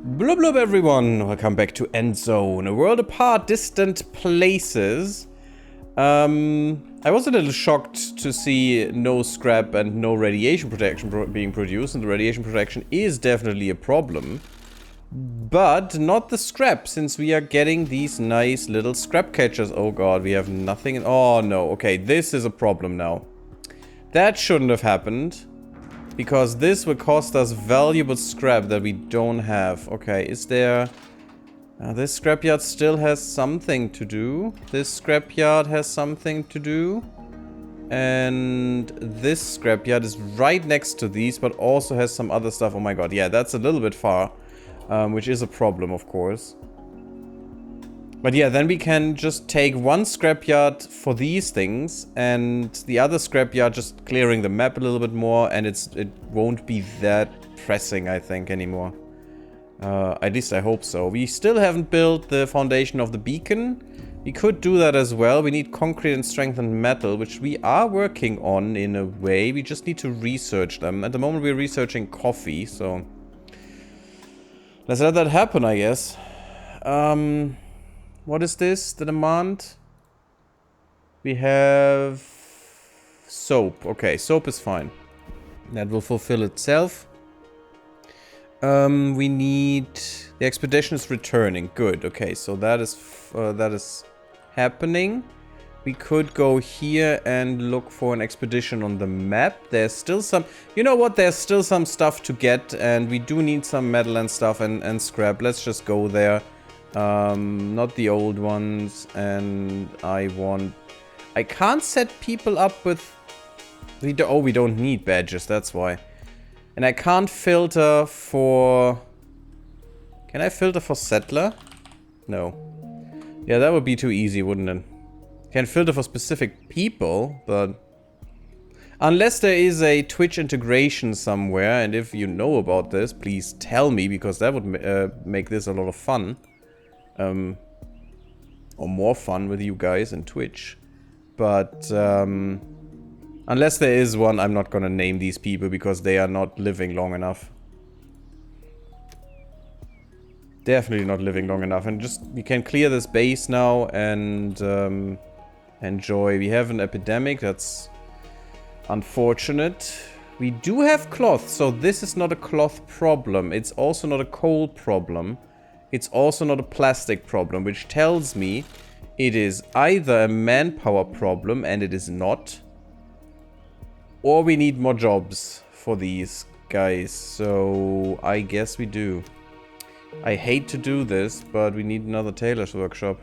Blub blub everyone, welcome back to Endzone, a world apart, distant places. I was a little shocked to see no scrap and no radiation protection being produced, and the radiation protection is definitely a problem. But not the scrap, since we are getting these nice little scrap catchers. Oh god, we have nothing. Oh no, okay, this is a problem now. That shouldn't have happened. Because this will cost us valuable scrap that we don't have. Okay, is there... this scrapyard still has something to do. This scrapyard has something to do. And this scrapyard is right next to these, but also has some other stuff. Oh my god, yeah, that's a little bit far. Which is a problem, of course. But yeah, then we can just take one scrapyard for these things, and the other scrapyard just clearing the map a little bit more, and it won't be that pressing, I think, anymore. At least I hope so. We still haven't built the foundation of the beacon. We could do that as well. We need concrete and strengthened metal, which we are working on in a way. We just need to research them. At the moment we're researching coffee, so... let's let that happen, I guess. What is this? The demand? We have... soap. Okay, soap is fine. That will fulfill itself. We need... the expedition is returning. Good. Okay, so that is happening. We could go here and look for an expedition on the map. There's still some... you know what? There's still some stuff to get, and we do need some metal and stuff and scrap. Let's just go there. Not the old ones, and I can't set people up with... we don't need badges, that's why. And I can't filter for... can I filter for settler? No. Yeah, that would be too easy, wouldn't it? Can filter for specific people, but... unless there is a Twitch integration somewhere, and if you know about this, please tell me, because that would make this a lot of fun. Or more fun with you guys in Twitch. But, unless there is one, I'm not gonna name these people because they are not living long enough. Definitely not living long enough. And just, we can clear this base now and, enjoy. We have an epidemic, that's unfortunate. We do have cloth, so this is not a cloth problem. It's also not a coal problem. It's also not a plastic problem, which tells me it is either a manpower problem, and it is not, or we need more jobs for these guys, so I guess we do. I hate to do this, but we need another tailor's workshop.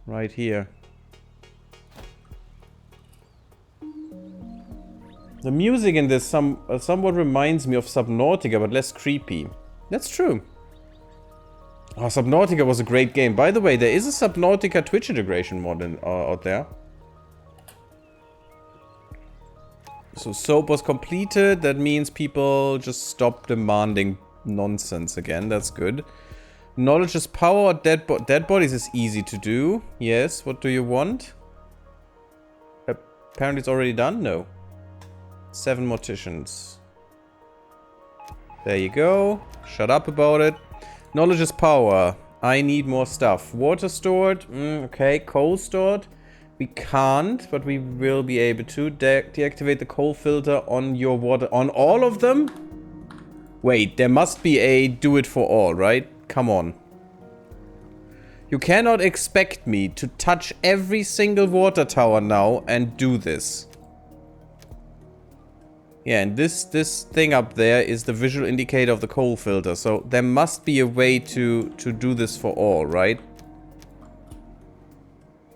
Right here. The music in this somewhat reminds me of Subnautica, but less creepy. That's true. Oh, Subnautica was a great game. By the way, there is a Subnautica Twitch integration mod out there. So soap was completed. That means people just stop demanding nonsense again. That's good. Knowledge is power. Dead bodies is easy to do. Yes. What do you want? Apparently it's already done? No. 7 morticians. There you go. Shut up about it. Knowledge is power. I need more stuff. Water stored. Okay. Coal stored. We can't, but we will be able to deactivate the coal filter on your water. On all of them? Wait, there must be a do it for all, right? Come on. You cannot expect me to touch every single water tower now and do this. Yeah, and this thing up there is the visual indicator of the coal filter. So there must be a way to do this for all, right?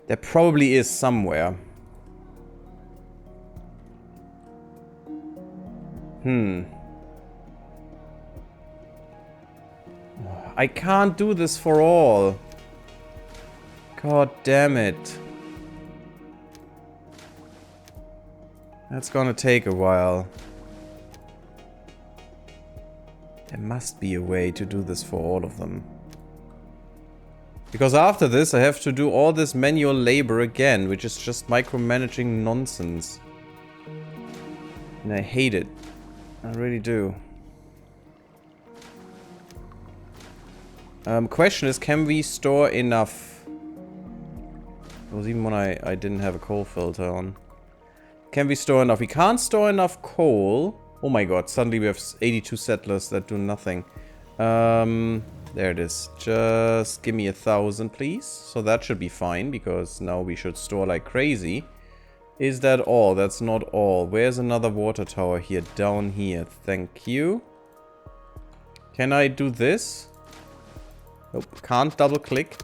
There probably is somewhere. I can't do this for all. God damn it. That's gonna take a while. There must be a way to do this for all of them. Because after this I have to do all this manual labor again, which is just micromanaging nonsense. And I hate it. I really do. Question is, can we store enough? It was even when I didn't have a coal filter on. Can we store enough? We can't store enough coal. Oh my god, suddenly we have 82 settlers that do nothing. There it is. Just give me 1,000, please. So that should be fine, because now we should store like crazy. Is that all? That's not all. Where's another water tower here? Down here. Thank you. Can I do this? Nope. Can't double click.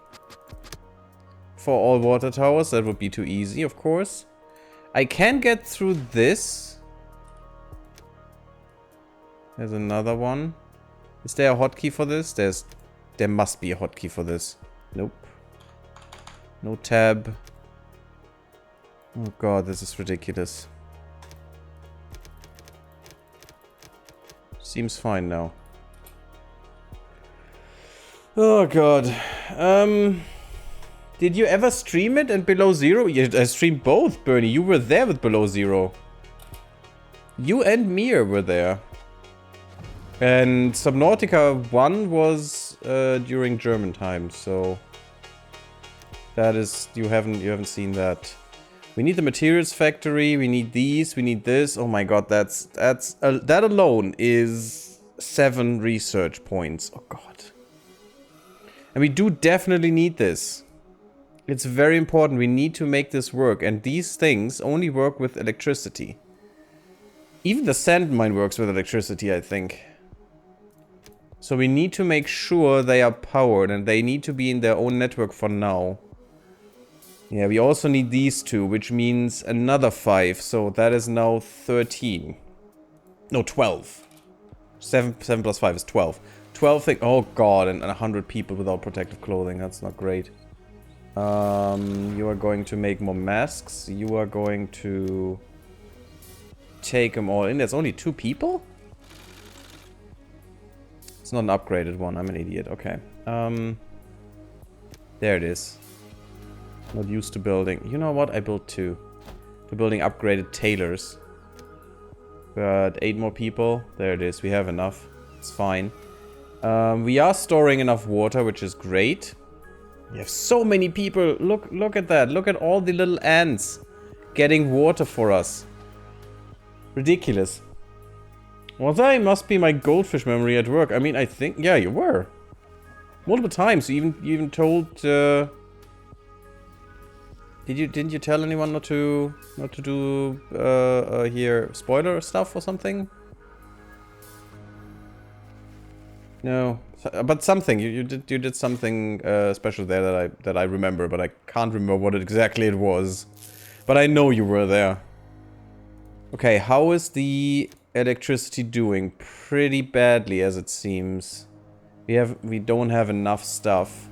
For all water towers. That would be too easy, of course. I can get through this. There's another one. Is there a hotkey for this? There must be a hotkey for this. Nope. No tab. Oh god, this is ridiculous. Seems fine now. Oh god. Did you ever stream it and Below Zero? Yeah, I streamed both, Bernie. You were there with Below Zero. You and Mir were there. And Subnautica 1 was during German time, so that is you haven't seen that. We need the materials factory, we need these, we need this. Oh my god, that alone is 7 research points. Oh god. And we do definitely need this. It's very important. We need to make this work, and these things only work with electricity. Even the sand mine works with electricity, I think. So we need to make sure they are powered, and they need to be in their own network for now. Yeah, we also need these two, which means another 5. So that is now 13. No, 12. 7 plus 5 is 12. 12 things. Oh god, and 100 people without protective clothing. That's not great. You are going to make more masks. You are going to take them all in. There's only 2 people? It's not an upgraded one. I'm an idiot. Okay. There it is. Not used to building. You know what? I built 2. To building upgraded tailors. But 8 more people. There it is. We have enough. It's fine. We are storing enough water, which is great. We have so many people. Look at that. Look at all the little ants getting water for us. Ridiculous. Well, that must be my goldfish memory at work. I mean, I think... Yeah, you were. Multiple times. You even told... Didn't you tell anyone not to do here spoiler stuff or something? No, but something you did something special there that I remember, but I can't remember what exactly it was. But I know you were there. Okay, how is the electricity doing? Pretty badly, as it seems. We don't have enough stuff.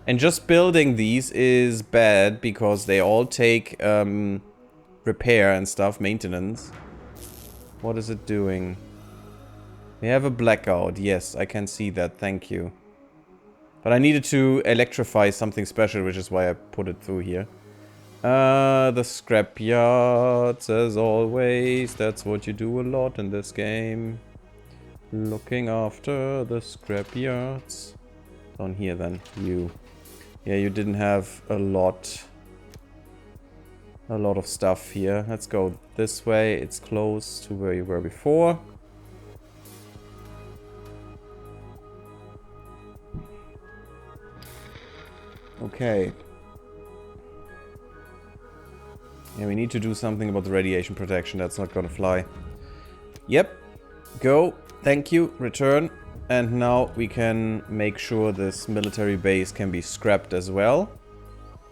And just building these is bad because they all take repair and stuff, maintenance. What is it doing? We have a blackout. Yes, I can see that. Thank you. But I needed to electrify something special, which is why I put it through here. The scrapyards, as always. That's what you do a lot in this game. Looking after the scrapyards. Down here then, you. Yeah, you didn't have a lot of stuff here. Let's go this way. It's close to where you were before. Okay. Yeah, we need to do something about the radiation protection. That's not gonna fly. Yep. Go. Thank you. Return. And now we can make sure this military base can be scrapped as well.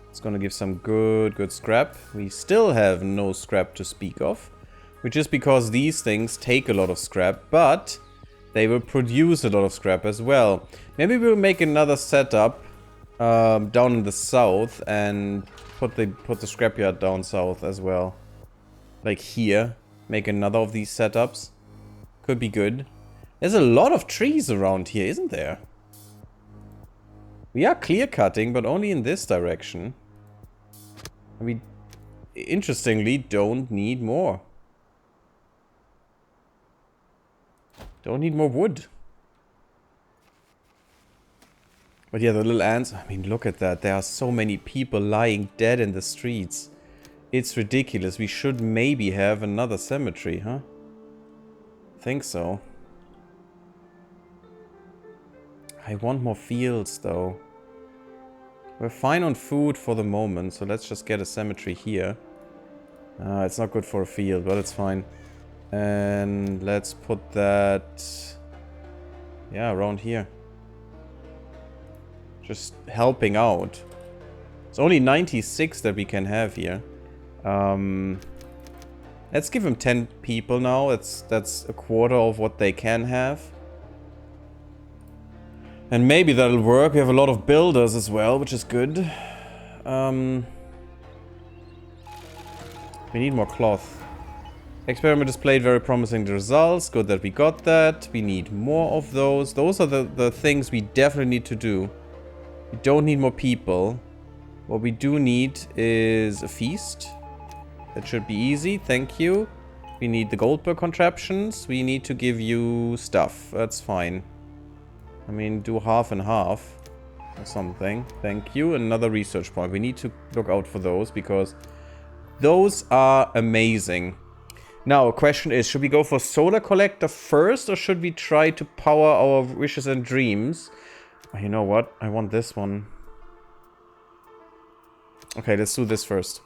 It's gonna give some good scrap. We still have no scrap to speak of, which is because these things take a lot of scrap, but they will produce a lot of scrap as well. Maybe we'll make another setup down in the south and put the scrapyard down south as well. Like here. Make another of these setups. Could be good. There's a lot of trees around here, isn't there? We are clear cutting, but only in this direction. And we, interestingly, don't need more. Don't need more wood. But yeah, the little ants, I mean, look at that. There are so many people lying dead in the streets. It's ridiculous. We should maybe have another cemetery, huh? Think so. I want more fields, though. We're fine on food for the moment, so let's just get a cemetery here. It's not good for a field, but it's fine. And let's put that... yeah, around here. Just helping out. It's only 96 that we can have here. Let's give them 10 people now. That's a quarter of what they can have. And maybe that'll work. We have a lot of builders as well, which is good. We need more cloth. Experiment displayed very promising results. Good that we got that. We need more of those. Those are the things we definitely need to do. We don't need more people. What we do need is a feast. That should be easy. Thank you. We need the Goldberg contraptions. We need to give you stuff. That's fine. I mean, do half and half. Or something. Thank you. Another research point. We need to look out for those because those are amazing. Now, a question is, should we go for Solar Collector first or should we try to power our wishes and dreams? You know what? I want this one. Okay, let's do this first.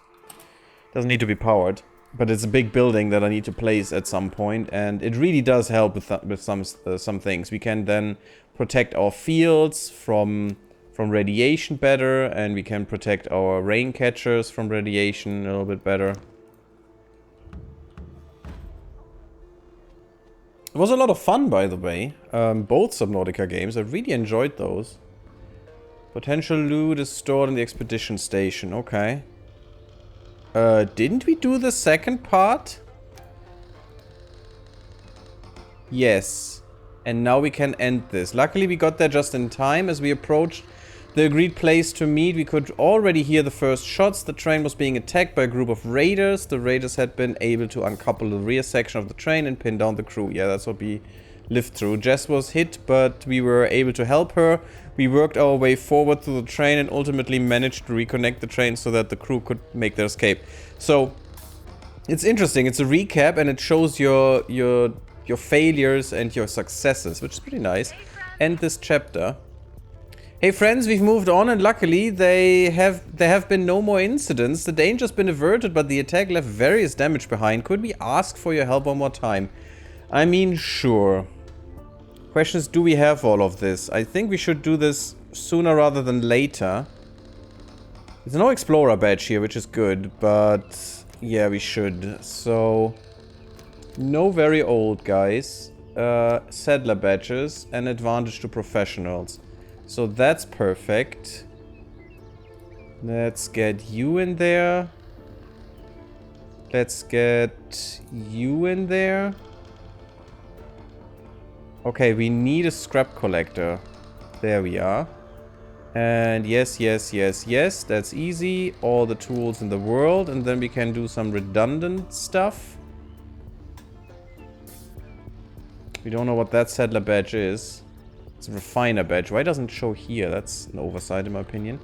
Doesn't need to be powered, but it's a big building that I need to place at some point, and it really does help with some things. We can then protect our fields from radiation better, and we can protect our rain catchers from radiation a little bit better. It was a lot of fun, by the way. Both Subnautica games. I really enjoyed those. Potential loot is stored in the expedition station. Okay. Didn't we do the second part? Yes. And now we can end this. Luckily, we got there just in time. As we approached the agreed place to meet, we could already hear the first shots. The train was being attacked by a group of raiders. The raiders had been able to uncouple the rear section of the train and pin down the crew. Yeah, that's what we lived through. Jess was hit, but we were able to help her. We worked our way forward through the train and ultimately managed to reconnect the train so that the crew could make their escape. So, it's interesting. It's a recap and it shows your failures and your successes, which is pretty nice. End this chapter. Hey friends, we've moved on and luckily there have been no more incidents. The danger's been averted, but the attack left various damage behind. Could we ask for your help one more time? I mean, sure. Question is, do we have all of this? I think we should do this sooner rather than later. There's no Explorer badge here, which is good, but yeah, we should. So, no very old guys. Settler badges and advantage to professionals. So that's perfect. Let's get you in there. Let's get you in there. Okay, we need a scrap collector. There we are. And yes, yes, yes, yes. That's easy. All the tools in the world. And then we can do some redundant stuff. We don't know what that settler badge is. It's a refiner badge. Why doesn't it show here? That's an oversight in my opinion.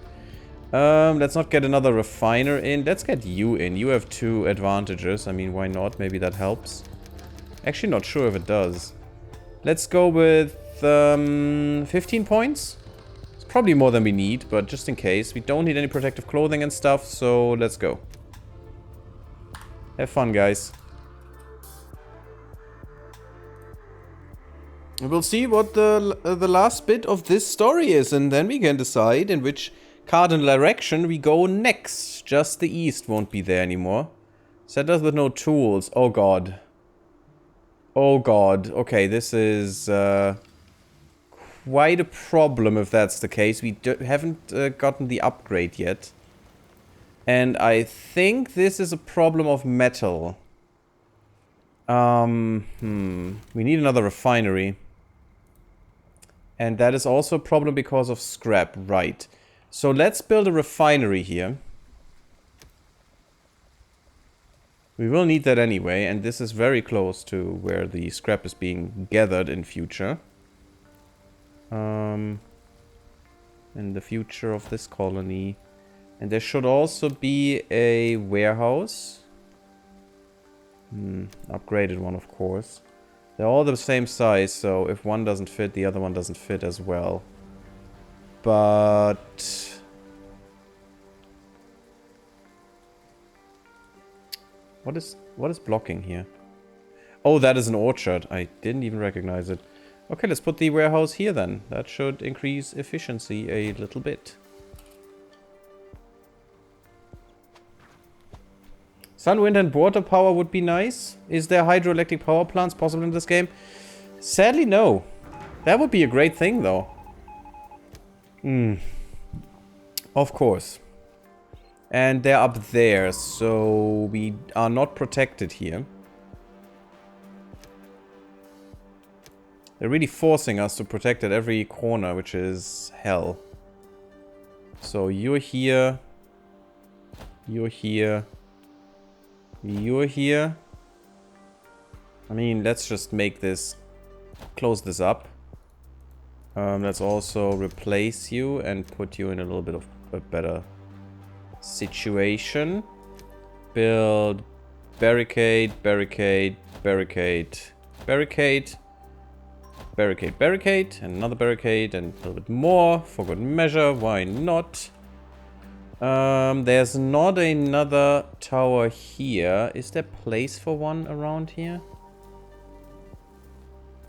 Let's not get another refiner in. Let's get you in. You have 2 advantages. I mean, why not? Maybe that helps. Actually, not sure if it does. Let's go with 15 points. It's probably more than we need, but just in case. We don't need any protective clothing and stuff, so let's go. Have fun, guys. We'll see what the last bit of this story is, and then we can decide in which cardinal direction we go next. Just the east won't be there anymore. Settlers with no tools. Oh god. Oh god. Okay, this is quite a problem if that's the case. We haven't gotten the upgrade yet. And I think this is a problem of metal. We need another refinery. And that is also a problem because of scrap, right. So let's build a refinery here. We will need that anyway, and this is very close to where the scrap is being gathered in future. in the future of this colony. And there should also be a warehouse. Upgraded one, of course. They're all the same size, so if one doesn't fit, the other one doesn't fit as well. But... What is blocking here? Oh, that is an orchard. I didn't even recognize it. Okay, let's put the warehouse here then. That should increase efficiency a little bit. Sun, wind and water power would be nice. Is there hydroelectric power plants possible in this game? Sadly, no. That would be a great thing, though. Of course. And they're up there, so we are not protected here. They're really forcing us to protect at every corner, which is hell. So you're here. You're here. You're here. I mean, let's just make this... Close this up. Let's also replace you and put you in a little bit of a better situation. Build barricade, barricade, barricade, barricade, barricade, barricade, and another barricade, and a little bit more for good measure. Why not? There's not another tower here. Is there place for one around here?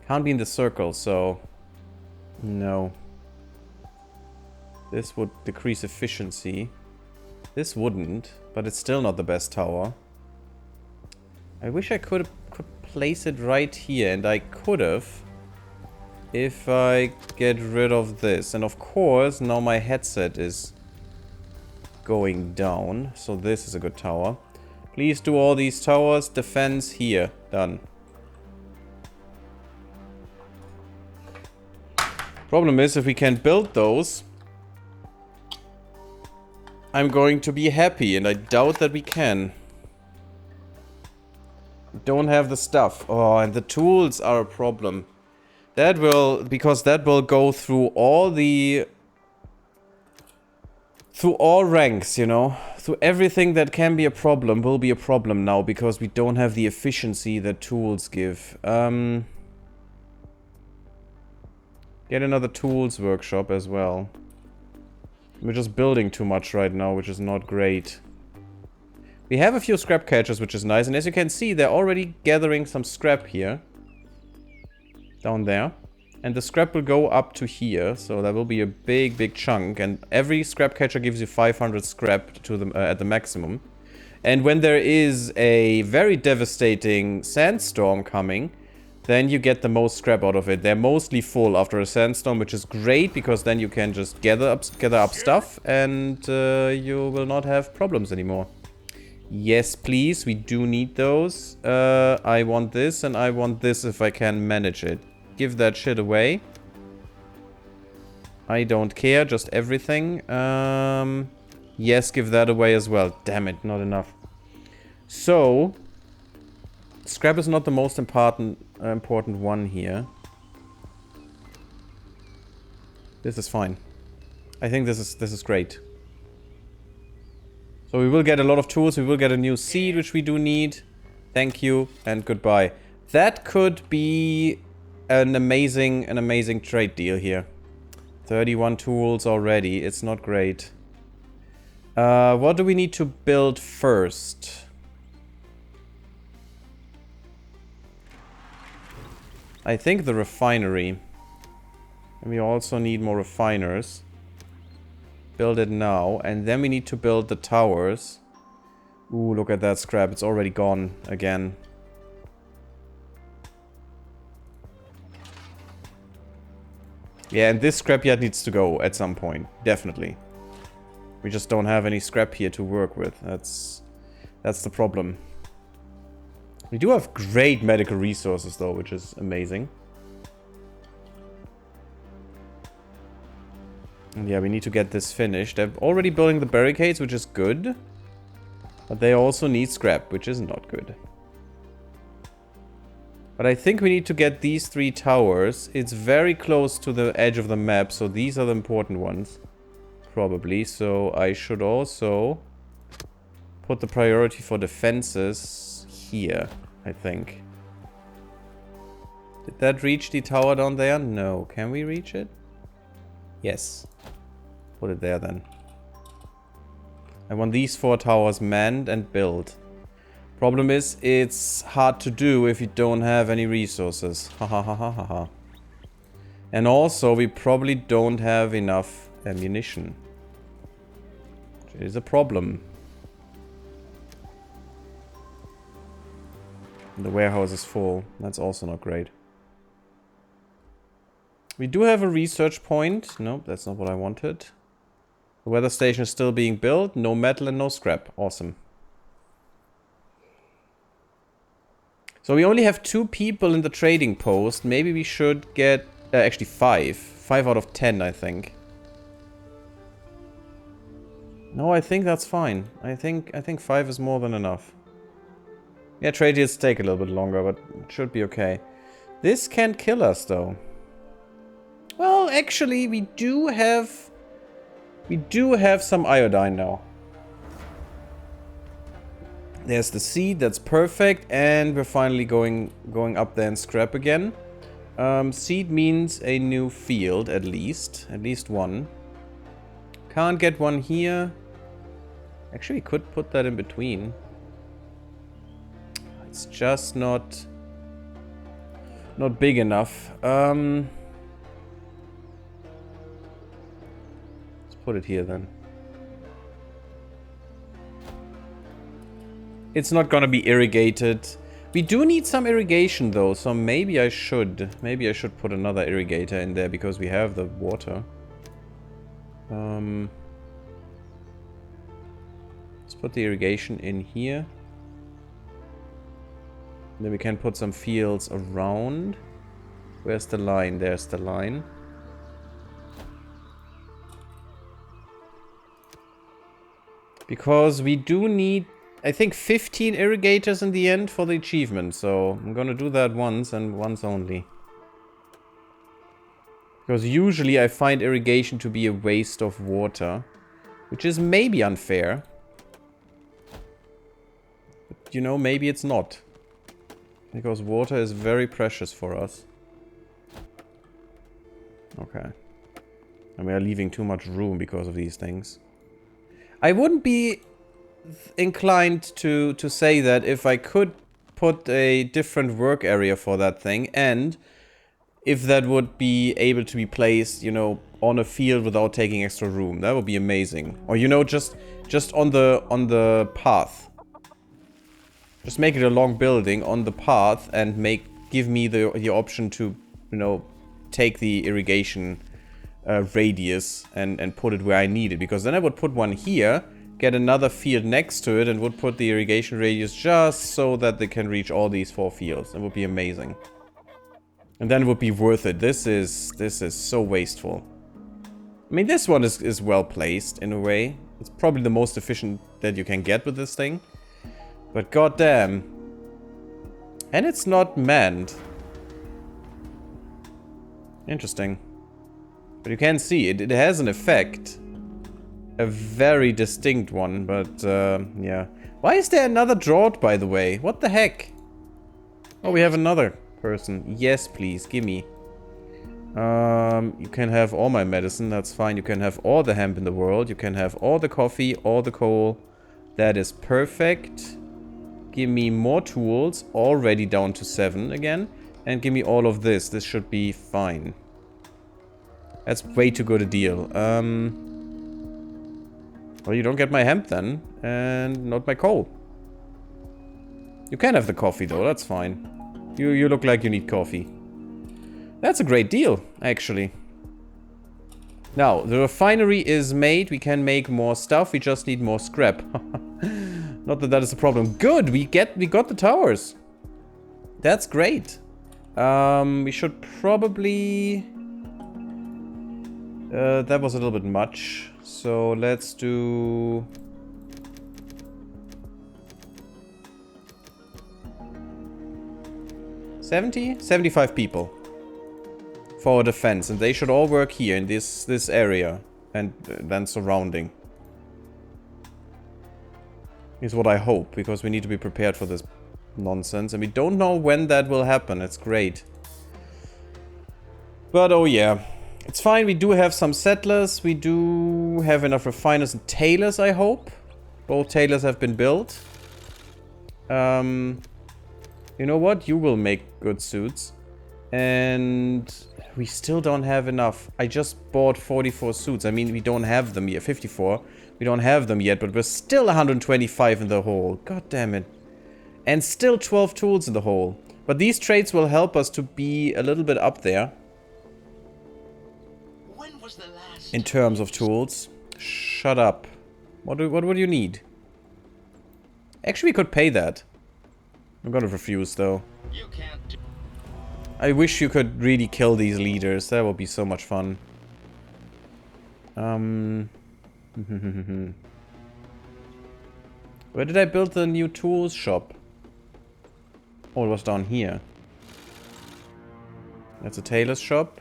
Can't be in the circle, so no. This would decrease efficiency. This wouldn't, but it's still not the best tower. I wish I could place it right here, and I could have if I get rid of this. And of course, now my headset is going down, so this is a good tower. Please do all these towers. Defense here. Done. Problem is, if we can build those, I'm going to be happy, and I doubt that we can. Don't have the stuff. Oh, and the tools are a problem. That will, because that will go through all the... Through all ranks, you know. Through everything that can be a problem will be a problem now, because we don't have the efficiency that tools give. Get another tools workshop as well. We're just building too much right now, which is not great. We have a few scrap catchers, which is nice. And as you can see, they're already gathering some scrap here. Down there. And the scrap will go up to here. So that will be a big, big chunk. And every scrap catcher gives you 500 scrap to the, at the maximum. And when there is a very devastating sandstorm coming, then you get the most scrap out of it. They're mostly full after a sandstorm, which is great, because then you can just gather up stuff, and you will not have problems anymore. Yes, please, we do need those. I want this, and I want this if I can manage it. Give that shit away. I don't care, just everything. Yes, give that away as well. Damn it, not enough. So... Scrap is not the most important one here. This is fine. I think this is great. So we will get a lot of tools. We will get a new seed, which we do need. Thank you and goodbye. That could be an amazing trade deal here. 31 tools already. It's not great. What do we need to build first? I think the refinery. And we also need more refiners. Build it now. And then we need to build the towers. Ooh, look at that scrap. It's already gone again. Yeah, and this scrapyard needs to go at some point. Definitely. We just don't have any scrap here to work with. That's the problem. We do have great medical resources, though, which is amazing. And yeah, we need to get this finished. They're already building the barricades, which is good. But they also need scrap, which is not good. But I think we need to get these 3 towers. It's very close to the edge of the map, so these are the important ones. probably. So I should also put the priority for defenses here, I think. Did that reach the tower down there? No. Can we reach it? Yes. Put it there then. I want these 4 towers manned and built. Problem is, it's hard to do if you don't have any resources. Ha ha ha ha ha ha. And also, we probably don't have enough ammunition. Which is a problem. The warehouse is full. That's also not great. We do have a research point. Nope, that's not what I wanted. The weather station is still being built. No metal and no scrap. Awesome. So we only have 2 people in the trading post. Maybe we should get... actually 5. 5 out of 10, I think. No, I think that's fine. I think 5 is more than enough. Yeah, trade deals take a little bit longer, but it should be okay. This can't kill us, though. Well, actually, we do have some iodine now. There's the seed, that's perfect, and we're finally going up there and scrap again. Seed means a new field, at least one. Can't get one here. Actually, we could put that in between. It's just not big enough. Let's put it here then. It's not gonna be irrigated. We do need some irrigation though, so maybe I should put another irrigator in there because we have the water. Let's put the irrigation in here. And then we can put some fields around. Where's the line? There's the line. Because we do need, I think, 15 irrigators in the end for the achievement. So I'm gonna do that once and once only. Because usually I find irrigation to be a waste of water. Which is maybe unfair. But, you know, maybe it's not. Because water is very precious for us. Okay. And we are leaving too much room because of these things. I wouldn't be inclined to say that if I could put a different work area for that thing, and if that would be able to be placed, you know, on a field without taking extra room. That would be amazing. Or, you know, just on the path. Just make it a long building on the path and give me the option to, you know, take the irrigation radius and put it where I need it. Because then I would put one here, get another field next to it, and would put the irrigation radius just so that they can reach all these 4 fields. It would be amazing. And then it would be worth it. This is so wasteful. I mean, this one is well placed in a way. It's probably the most efficient that you can get with this thing. But goddamn. And it's not manned. Interesting. But you can see it has an effect. A very distinct one, but yeah. Why is there another drought, by the way? What the heck? Oh, we have another person. Yes, please, gimme. You can have all my medicine, that's fine. You can have all the hemp in the world. You can have all the coffee, all the coal. That is perfect. Give me more tools, already down to 7 again. And give me all of this. This should be fine. That's way too good a deal. Well, you don't get my hemp then. And not my coal. You can have the coffee though, that's fine. You look like you need coffee. That's a great deal, actually. Now, the refinery is made. We can make more stuff. We just need more scrap. Not that that is a problem. Good, we got the towers. That's great. We should probably... that was a little bit much. So let's do... $75 people for defense, and they should all work here in this area. and then surrounding. Is what I hope, because we need to be prepared for this nonsense. And we don't know when that will happen. It's great. But oh yeah. It's fine. We do have some settlers. We do have enough refiners and tailors, I hope. Both tailors have been built. You know what? You will make good suits. And we still don't have enough. I just bought 44 suits. I mean, we don't have them yet. 54. We don't have them yet, but we're still 125 in the hole. God damn it. And still 12 tools in the hole. But these traits will help us to be a little bit up there. When was the last in terms of tools. Shut up. What would you need? Actually, we could pay that. I'm gonna refuse, though. You can't do I wish you could really kill these leaders. That would be so much fun. Where did I build the new tools shop? Oh, it was down here. That's a tailor's shop.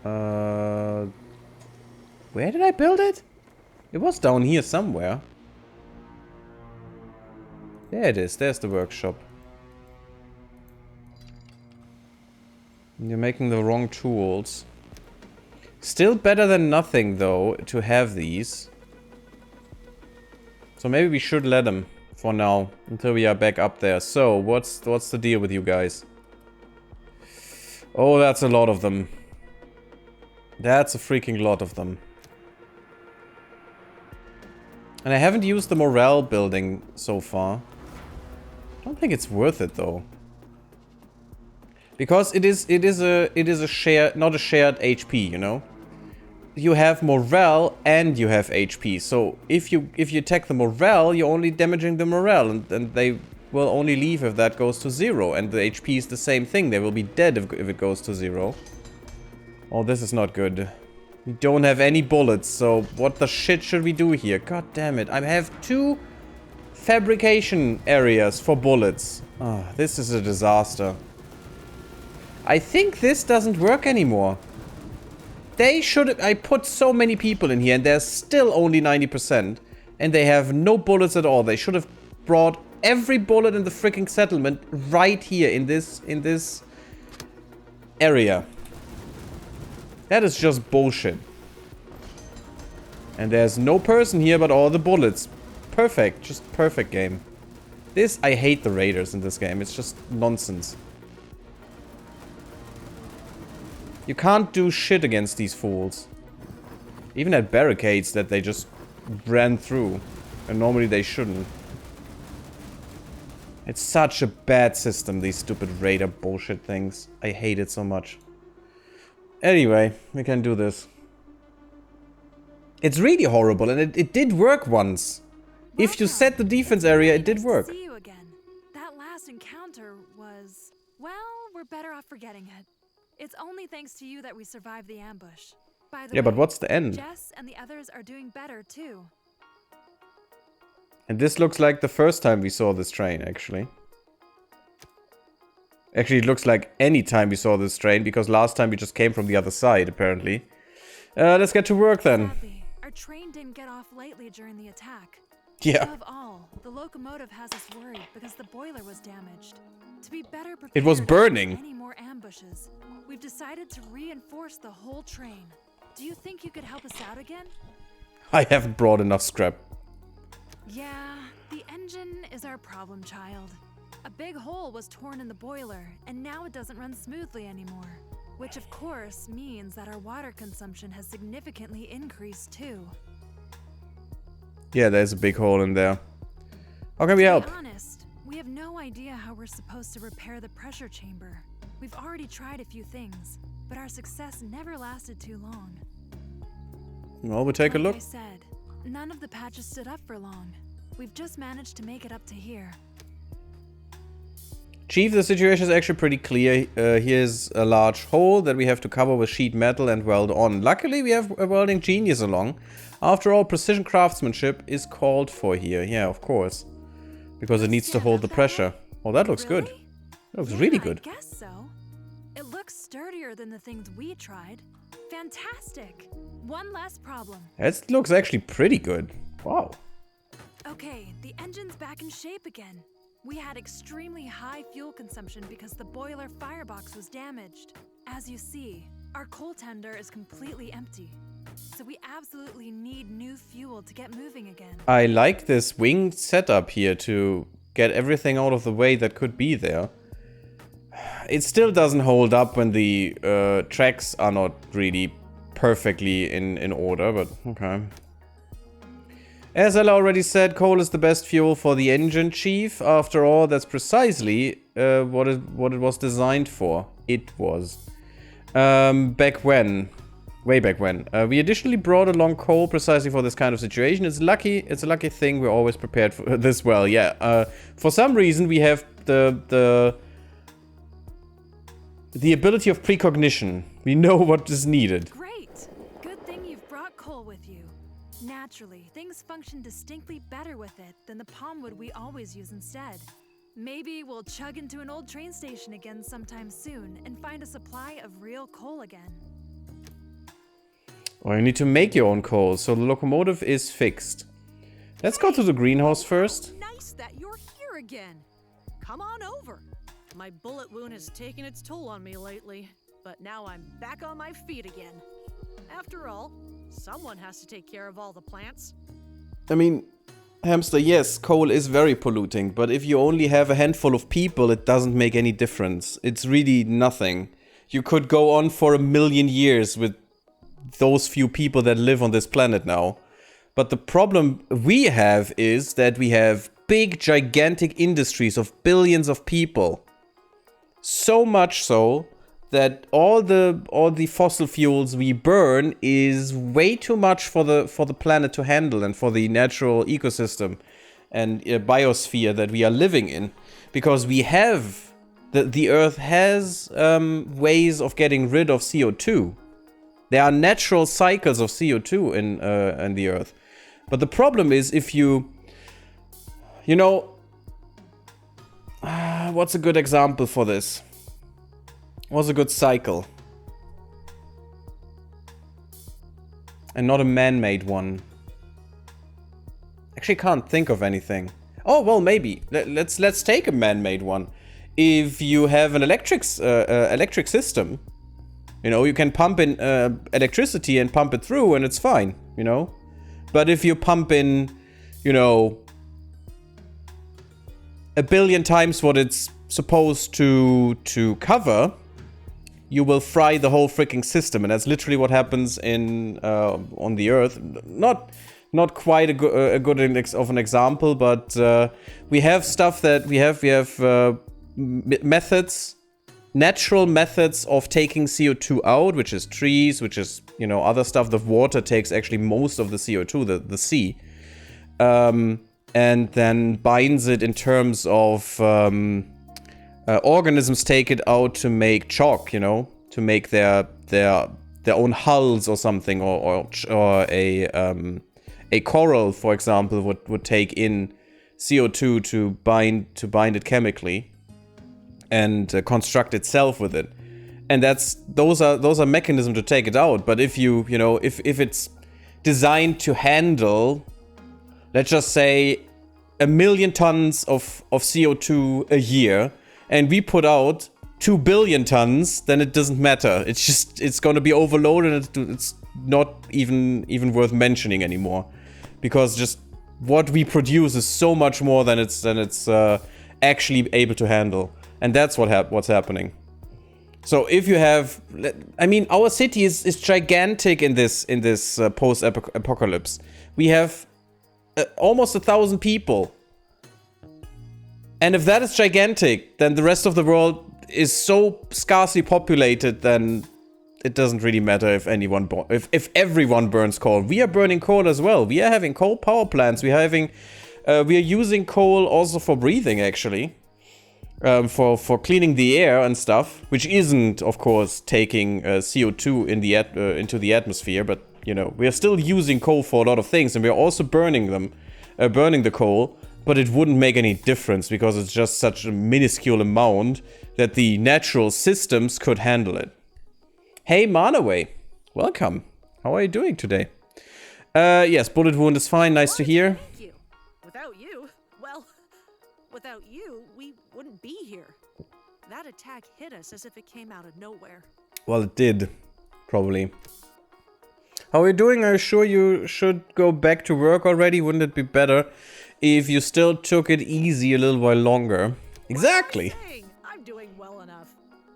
Where did I build it? It was down here somewhere. There it is. There's the workshop. You're making the wrong tools. Still better than nothing, though, to have these. So maybe we should let them for now, until we are back up there. So, what's the deal with you guys? Oh, that's a lot of them. That's a freaking lot of them. And I haven't used the morale building so far. I don't think it's worth it, though. Because it is a shared, not a shared HP, you know? You have morale and you have HP. So if you attack the morale, you're only damaging the morale, and they will only leave if that goes to 0. And the HP is the same thing. They will be dead if it goes to 0. Oh, this is not good. We don't have any bullets, so what the shit should we do here? God damn it. I have 2 fabrication areas for bullets. Oh, this is a disaster. I think this doesn't work anymore. They should... I put so many people in here and there's still only 90%. And they have no bullets at all. They should have brought every bullet in the freaking settlement right here in this area. That is just bullshit. And there's no person here but all the bullets. Perfect. Just perfect game. I hate the raiders in this game. It's just nonsense. You can't do shit against these fools. Even at barricades that they just ran through. And normally they shouldn't. It's such a bad system, these stupid raider bullshit things. I hate it so much. Anyway, we can do this. It's really horrible, and it did work once. If you set the defense area, it did work. See you again. That last encounter was... well, we're better off forgetting it. It's only thanks to you that we survived the ambush. By the way, but what's the end? Jess and the others are doing better too. And this looks like the first time we saw this train, actually. Actually, it looks like any time we saw this train, because last time we just came from the other side, apparently. Let's get to work then. Sadly, our train didn't get off lightly during the attack. Yeah. Above all, the locomotive has us worried because the boiler was damaged. To be better prepared It was burning. for any more ambushes, we've decided to reinforce the whole train. Do you think you could help us out again? I haven't brought enough scrap. Yeah, the engine is our problem child. A big hole was torn in the boiler, and now it doesn't run smoothly anymore. Which of course means that our water consumption has significantly increased too. Yeah, there's a big hole in there. How can we help? To be honest, we have no idea how we're supposed to repair the pressure chamber. We've already tried a few things, but our success never lasted too long. Well, we'll take a look. Like I said, none of the patches stood up for long. We've just managed to make it up to here. Chief, the situation is actually pretty clear. Here's a large hole that we have to cover with sheet metal and weld on. Luckily, we have a welding genius along. After all, precision craftsmanship is called for here. Yeah, of course. Because it needs to hold the pressure. Oh, that looks good. That looks really good. I guess so. It looks sturdier than the things we tried. Fantastic. One less problem. That looks actually pretty good. Wow. Okay, the engine's back in shape again. We had extremely high fuel consumption because the boiler firebox was damaged. As you see, our coal tender is completely empty. So we absolutely need new fuel to get moving again. I like this wing setup here to get everything out of the way that could be there. It still doesn't hold up when the tracks are not really perfectly in order, but okay. As Ella already said, coal is the best fuel for the engine, Chief. After all, that's precisely what it was designed for. It was. Back when? Way back when. We additionally brought along coal precisely for this kind of situation. It's a lucky thing we're always prepared for this well. Yeah. For some reason, we have the ability of precognition. We know what is needed. Great. Good thing you've brought coal with you. Naturally, things function distinctly better with it than the palm wood we always use instead. Maybe we'll chug into an old train station again sometime soon and find a supply of real coal again. Or you need to make your own coal, so the locomotive is fixed. Let's go to the greenhouse first. Nice that you're here again. Come on over. My bullet wound has taken its toll on me lately, but now I'm back on my feet again. After all, someone has to take care of all the plants. I mean, Hamster, yes, coal is very polluting, but if you only have a handful of people, it doesn't make any difference. It's really nothing. You could go on for 1,000,000 years with those few people that live on this planet now. But the problem we have is that we have big, gigantic industries of billions of people. So much so that all the fossil fuels we burn is way too much for the planet to handle and for the natural ecosystem and biosphere that we are living in, because we have the Earth has ways of getting rid of CO2. There are natural cycles of CO2 in the Earth, but the problem is if you know, what's a good example for this? What's a good cycle? And not a man-made one. Actually, can't think of anything. Oh, well, maybe. Let's take a man-made one. If you have an electric system, you know, you can pump in electricity and pump it through and it's fine, you know? But if you pump in, you know, 1 billion times what it's supposed to cover, you will fry the whole freaking system, and that's literally what happens on the Earth. Not quite a good of an example, but we have stuff that we have methods, natural methods of taking CO2 out, which is trees, which is, you know, other stuff. The water takes actually most of the CO2, the sea, and then binds it in terms of organisms take it out to make chalk, you know, to make their own hulls or something, or a coral, for example, would take in CO2 to bind it chemically and construct itself with it, and those are mechanisms to take it out. But if you know, if it's designed to handle, let's just say, 1,000,000 tons of CO2 a year, and we put out 2 billion tons, then it doesn't matter. It's going to be overloaded, and it's not even worth mentioning anymore, because just what we produce is so much more than it's actually able to handle, and that's what's happening. So if you have, I mean, our city is gigantic in this post-apocalypse. We have almost 1,000 people. And if that is gigantic, then the rest of the world is so sparsely populated, then it doesn't really matter if everyone burns coal. We are burning coal as well. We are having coal power plants. We are using coal also for breathing, actually, for cleaning the air and stuff, which isn't, of course, taking CO2 into the atmosphere. But you know, we are still using coal for a lot of things, and we are also burning the coal. But it wouldn't make any difference because it's just such a minuscule amount that the natural systems could handle it. Hey, Manaway. Welcome. How are you doing today? Yes, bullet wound is fine. Nice to hear. Thank you. Without you, we wouldn't be here. That attack hit us as if it came out of nowhere. Well, it did. Probably. How are you doing? Are you sure you should go back to work already? Wouldn't it be better if you still took it easy a little while longer? Exactly. I'm doing well enough.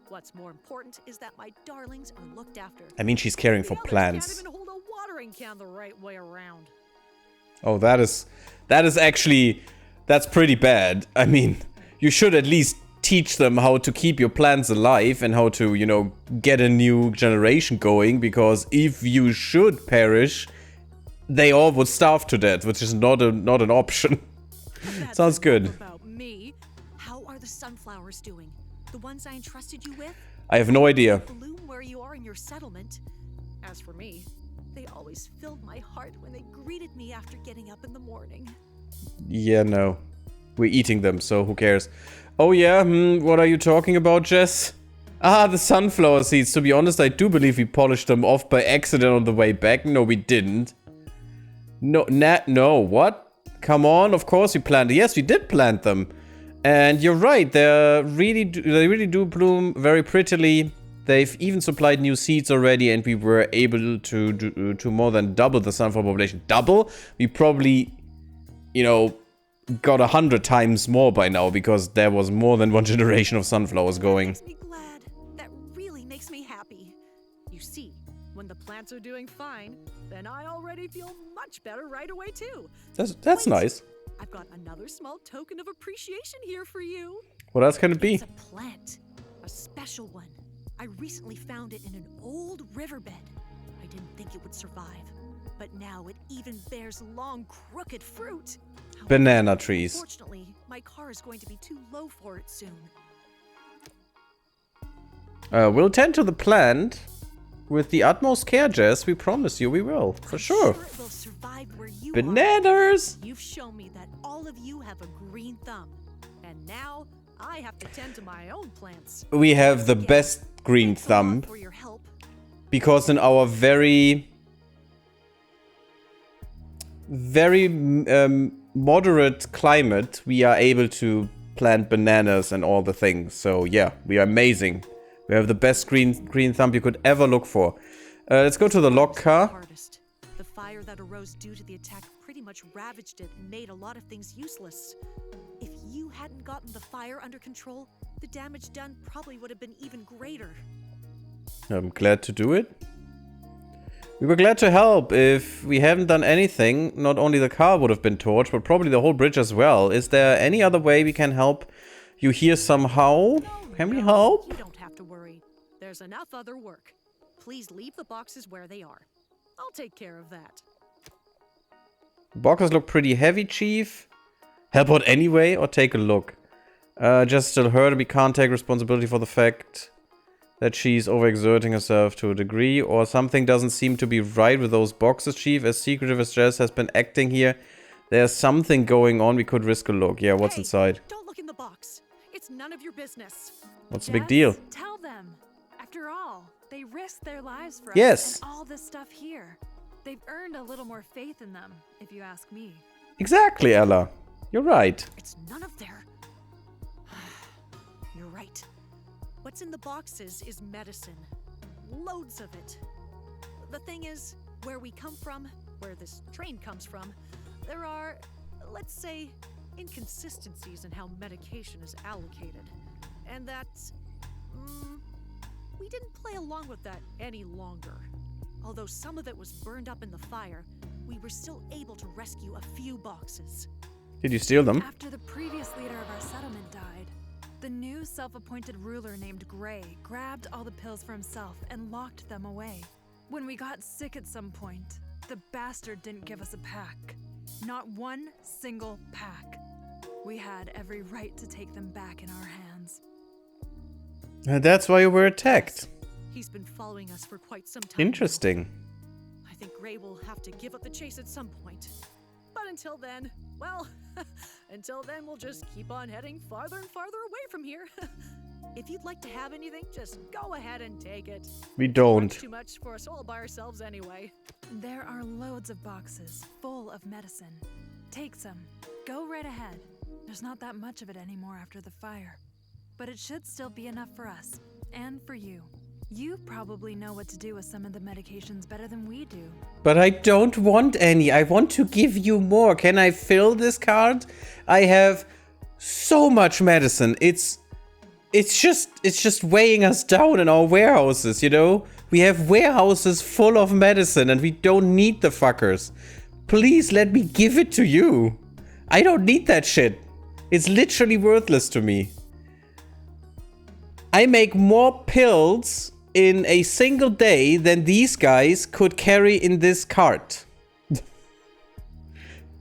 What's more important is that my darlings are looked after. I mean, she's caring for The others plants. Can't even hold a watering can the right way around. Oh, that is actually, that's pretty bad. I mean, you should at least teach them how to keep your plants alive and how to, you know, get a new generation going, because if you should perish, they all would starve to death, which is not an option. Sounds good. About me. How are the sunflowers doing? The ones I entrusted you with? I have no idea. Bloom where you are in your settlement. As for me, they always filled my heart when they greeted me after getting up in the morning. Yeah, no. We're eating them, so who cares? Oh yeah, what are you talking about, Jess? Ah, the sunflower seeds. To be honest, I do believe we polished them off by accident on the way back. No, we didn't. No, what? Come on, of course we planted. Yes, we did plant them. And you're right, they really do bloom very prettily. They've even supplied new seeds already, and we were able to more than double the sunflower population. Double? We probably, you know, got 100 times more by now, because there was more than one generation of sunflowers going. That makes me glad. That really makes me happy. You see, when the plants are doing fine, then I already feel much better right away too. That's nice. I've got another small token of appreciation here for you. What else can it be? It's a plant. A special one. I recently found it in an old riverbed. I didn't think it would survive, but now it even bears long, crooked fruit. However, Banana trees. unfortunately, my car is going to be too low for it soon. We'll tend to the plant with the utmost care, Jess. We promise you we will, for sure. It will survive where you Bananas! are. You've shown me that all of you have a green thumb, and now I have to tend to my own plants. We have the Again, best green thanks a lot thumb, for your help. because in our very moderate climate, we are able to plant bananas and all the things. So yeah, we are amazing. We have the best green thumb you could ever look for. Let's go to the log car. Hardest. The fire that arose due to the attack pretty much ravaged it and made a lot of things useless. If you hadn't gotten the fire under control, the damage done probably would have been even greater. I'm glad to do it. We were glad to help. If we haven't done anything, not only the car would have been torched, but probably the whole bridge as well. Is there any other way we can help you here somehow? Can we help? You don't have to worry. There's enough other work. Please leave the boxes where they are. I'll take care of that. Boxes look pretty heavy, Chief. Help out anyway, or take a look? Just still hurt. We can't take responsibility for the fact that she's overexerting herself to a degree, or something doesn't seem to be right with those boxes, Chief. As secretive as Jess has been acting here, there's something going on. We could risk a look. Yeah, what's Hey, inside? Don't look in the box. It's none of your business. What's the big Jess, deal? Tell them. After all, they risked their lives for Yes. us and all this stuff here. They've earned a little more faith in them, if you ask me. Exactly, Ella. You're right. It's none of their... You're right. What's in the boxes is medicine. Loads of it. The thing is, where we come from, where this train comes from, there are, let's say, inconsistencies in how medication is allocated. And that... we didn't play along with that any longer. Although some of it was burned up in the fire, we were still able to rescue a few boxes. Did you steal them? After the previous leader of our settlement died, the new self-appointed ruler named Gray grabbed all the pills for himself and locked them away. When we got sick at some point, the bastard didn't give us a pack. Not one single pack. We had every right to take them back in our hands. That's why you were attacked. He's been following us for quite some time. Interesting. I think Gray will have to give up the chase at some point. But until then, well, until then we'll just keep on heading farther and farther away from here. If you'd like to have anything, just go ahead and take it. We don't. Too much for us all by ourselves anyway. There are loads of boxes full of medicine. Take some. Go right ahead. There's not that much of it anymore after the fire. But it should still be enough for us. And for you. You probably know what to do with some of the medications better than we do. But I don't want any. I want to give you more. Can I fill this card? I have so much medicine. It's just weighing us down in our warehouses, you know? We have warehouses full of medicine and we don't need the fuckers. Please let me give it to you. I don't need that shit. It's literally worthless to me. I make more pills in a single day than these guys could carry in this cart.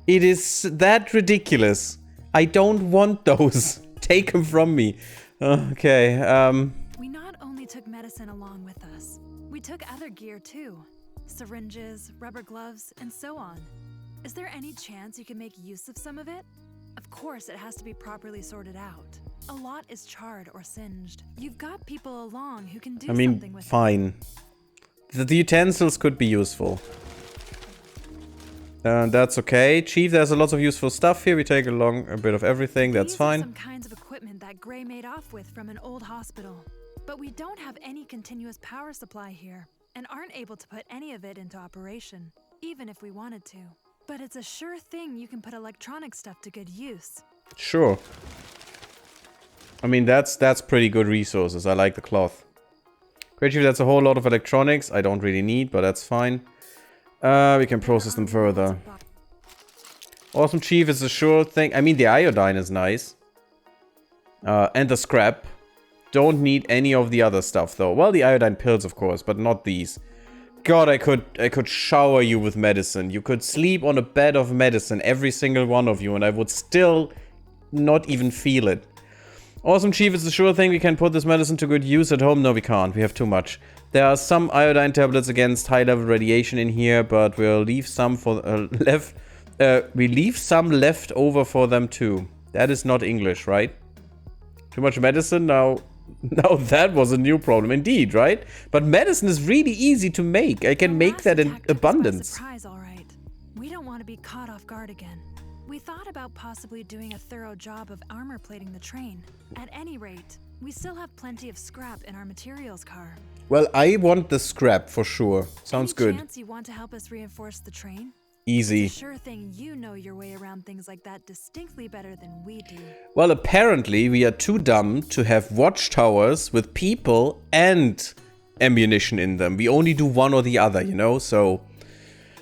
It is that ridiculous. I don't want those. Take them from me. Okay, We not only took medicine along with us, we took other gear too. Syringes, rubber gloves, and so on. Is there any chance you can make use of some of it? Of course, it has to be properly sorted out. A lot is charred or singed. You've got people along who can do something with fine. The utensils could be useful. That's okay. Chief, there's a lot of useful stuff here. We take along a bit of everything. That's fine. Some kinds of equipment that Gray made off with from an old hospital. But we don't have any continuous power supply here, and aren't able to put any of it into operation, even if we wanted to. But it's a sure thing you can put electronic stuff to good use. Sure. I mean, that's pretty good resources. I like the cloth. Great Chief, that's a whole lot of electronics I don't really need, but that's fine. We can process them further. Awesome Chief is a sure thing. I mean, the iodine is nice. And the scrap. Don't need any of the other stuff, though. Well, the iodine pills, of course, but not these. God, I could shower you with medicine. You could sleep on a bed of medicine, every single one of you, and I would still not even feel it. Awesome Chief, it's a sure thing we can put this medicine to good use at home. No, we can't. We have too much. There are some iodine tablets against high-level radiation in here, but we'll leave some for we leave some left over for them too. That is not English, right? Too much medicine now. Now that was a new problem indeed, right? But medicine is really easy to make. I can make that in abundance. Surprise, all right. We don't want to be caught off guard again. We thought about possibly doing a thorough job of armor plating the train. At any rate, we still have plenty of scrap in our materials car. Well, I want the scrap for sure. Sounds good. Any chance you want to help us reinforce the train? Easy. It's a sure thing you know your way around things like that distinctly better than we do. Well, apparently we are too dumb to have watchtowers with people and ammunition in them. We only do one or the other, you know, so...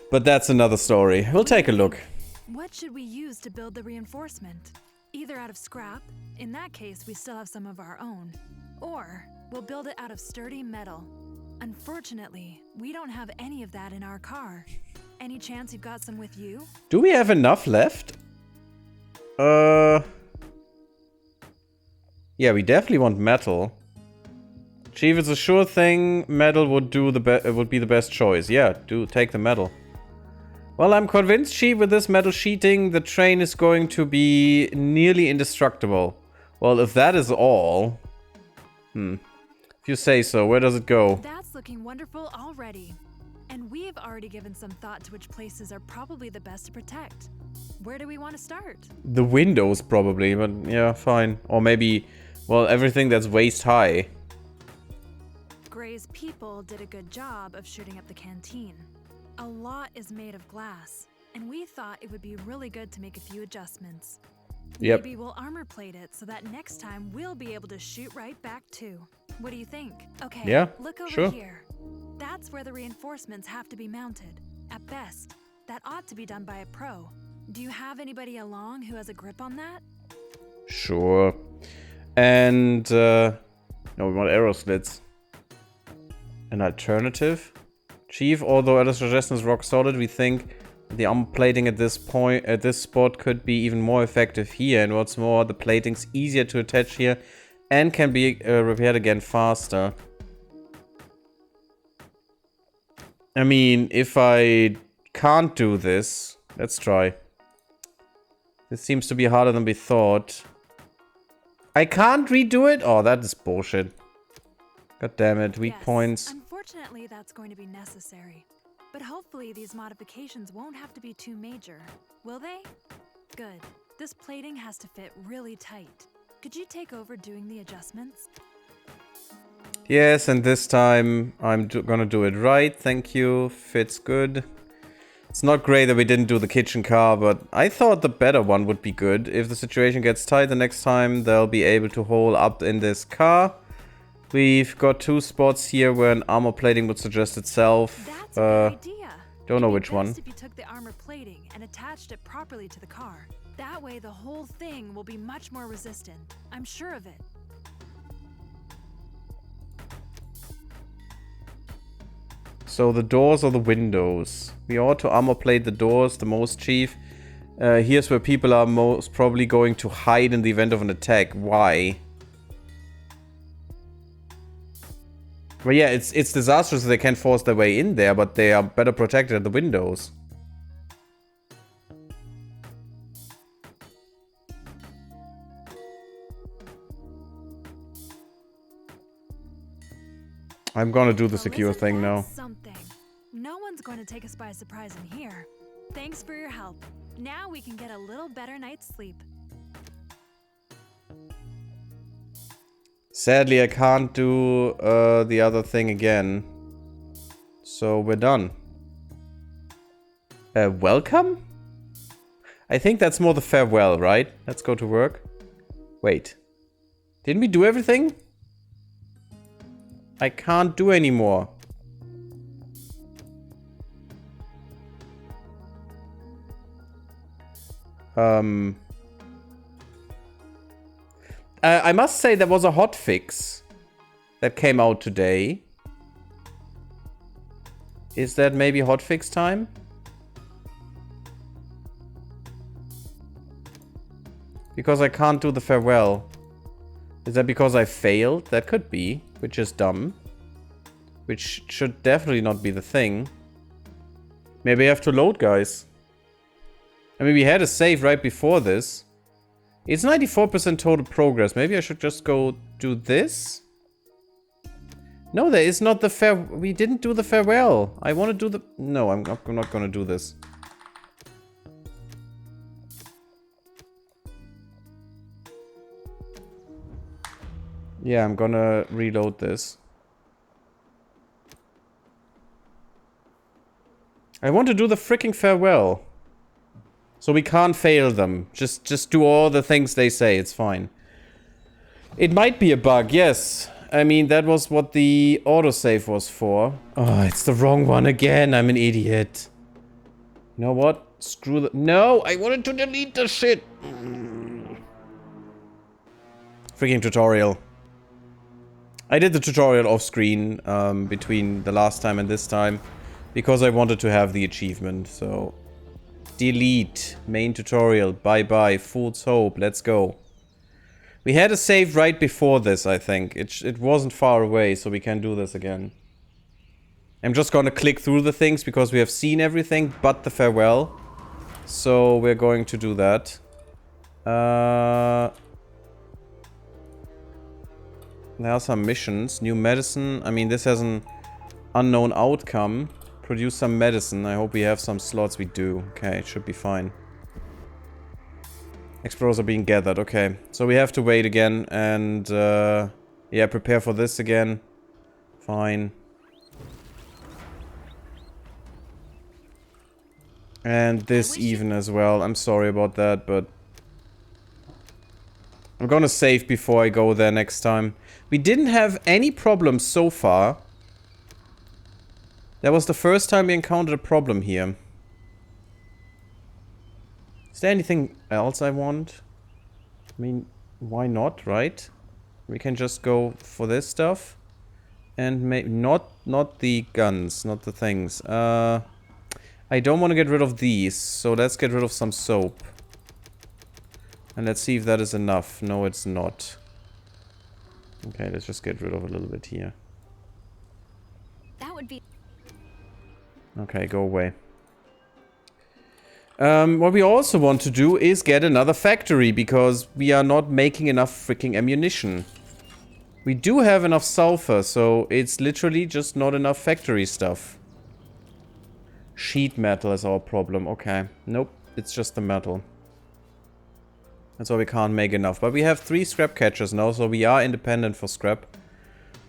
But that's another story. We'll take a look. What should we use to build the reinforcement? Either out of scrap, in that case we still have some of our own, or we'll build it out of sturdy metal. Unfortunately, we don't have any of that in our car. Any chance you've got some with you? Do we have enough left? Yeah, we definitely want metal. Chief, it's a sure thing metal would be the best choice. Yeah, take the metal. Well, I'm convinced, Chief, with this metal sheeting, the train is going to be nearly indestructible. Well, if that is all... If you say so, where does it go? That's looking wonderful already. And we've already given some thought to which places are probably the best to protect. Where do we want to start? The windows, probably, but yeah, fine. Or maybe, well, everything that's waist high. Gray's people did a good job of shooting up the canteen. A lot is made of glass, and we thought it would be really good to make a few adjustments. Yep. Maybe we'll armor plate it so that next time we'll be able to shoot right back too. What do you think? Okay, yeah, look over sure. here. That's where the reinforcements have to be mounted. At best, that ought to be done by a pro. Do you have anybody along who has a grip on that? Sure. And, no, we want arrow slits. An alternative? Chief, although our suggestion is rock solid, we think the armor plating at this spot could be even more effective here. And what's more, the plating's easier to attach here and can be repaired again faster. I mean, if I can't do this, let's try. This seems to be harder than we thought. I can't redo it? Oh, that is bullshit. God damn it, weak Yes, points. unfortunately, that's going to be necessary. But hopefully these modifications won't have to be too major, will they? Good. This plating has to fit really tight. Could you take over doing the adjustments? Yes, and this time I'm gonna do it right. Thank you. Fits good. It's not great that we didn't do the kitchen car, but I thought the better one would be good. If the situation gets tight the next time, they'll be able to hole up in this car. We've got 2 spots here where an armor plating would suggest itself. That's a good idea. Don't know It'd be which one. best if you took the armor plating and attached it properly to the car. That way the whole thing will be much more resistant. I'm sure of it. So the doors or the windows? We ought to armor plate the doors the most, Chief. Here's where people are most probably going to hide in the event of an attack. Why? Well, yeah, it's disastrous that they can't force their way in there, but they are better protected at the windows. I'm gonna do the Well, secure isn't thing that now. something? No one's going to take us by surprise in here. Thanks for your help. Now we can get a little better night's sleep. Sadly, I can't do the other thing again. So we're done. Welcome? I think that's more the farewell, right? Let's go to work. Wait. Didn't we do everything? I can't do anymore. I must say there was a hotfix that came out today. Is that maybe hotfix time? Because I can't do the farewell. Is that because I failed? That could be, which is dumb. Which should definitely not be the thing. Maybe I have to load, guys. I mean, we had a save right before this. It's 94% total progress. Maybe I should just go do this? No, there is not the we didn't do the farewell. I want to do the... No, I'm not going to do this. Yeah, I'm gonna reload this. I want to do the freaking farewell. So we can't fail them. Just do all the things they say. It's fine. It might be a bug, yes. I mean, that was what the autosave was for. Oh, it's the wrong one again. I'm an idiot. You know what? Screw the... No! I wanted to delete the shit! Freaking tutorial. I did the tutorial off screen between the last time and this time. Because I wanted to have the achievement, so... Delete. Main tutorial. Bye-bye. Fool's Hope. Let's go. We had a save right before this, I think. It wasn't far away, so we can do this again. I'm just gonna click through the things because we have seen everything but the farewell. So we're going to do that. There are some missions. New medicine. I mean, this has an unknown outcome. Produce some medicine. I hope we have some slots. We do. Okay, it should be fine. Explorers are being gathered. Okay, so we have to wait again and yeah, prepare for this again. Fine. And this even as well. I'm sorry about that, but I'm gonna save before I go there next time. We didn't have any problems so far. That was the first time we encountered a problem here. Is there anything else I want? I mean, why not, right? We can just go for this stuff. And not the guns, not the things. I don't want to get rid of these, so let's get rid of some soap. And let's see if that is enough. No, it's not. Okay, let's just get rid of a little bit here. That would be... Okay, go away. What we also want to do is get another factory, because we are not making enough freaking ammunition. We do have enough sulfur, so it's literally just not enough factory stuff. Sheet metal is our problem. Okay. Nope. It's just the metal. That's why we can't make enough. But we have 3 scrap catchers now, so we are independent for scrap.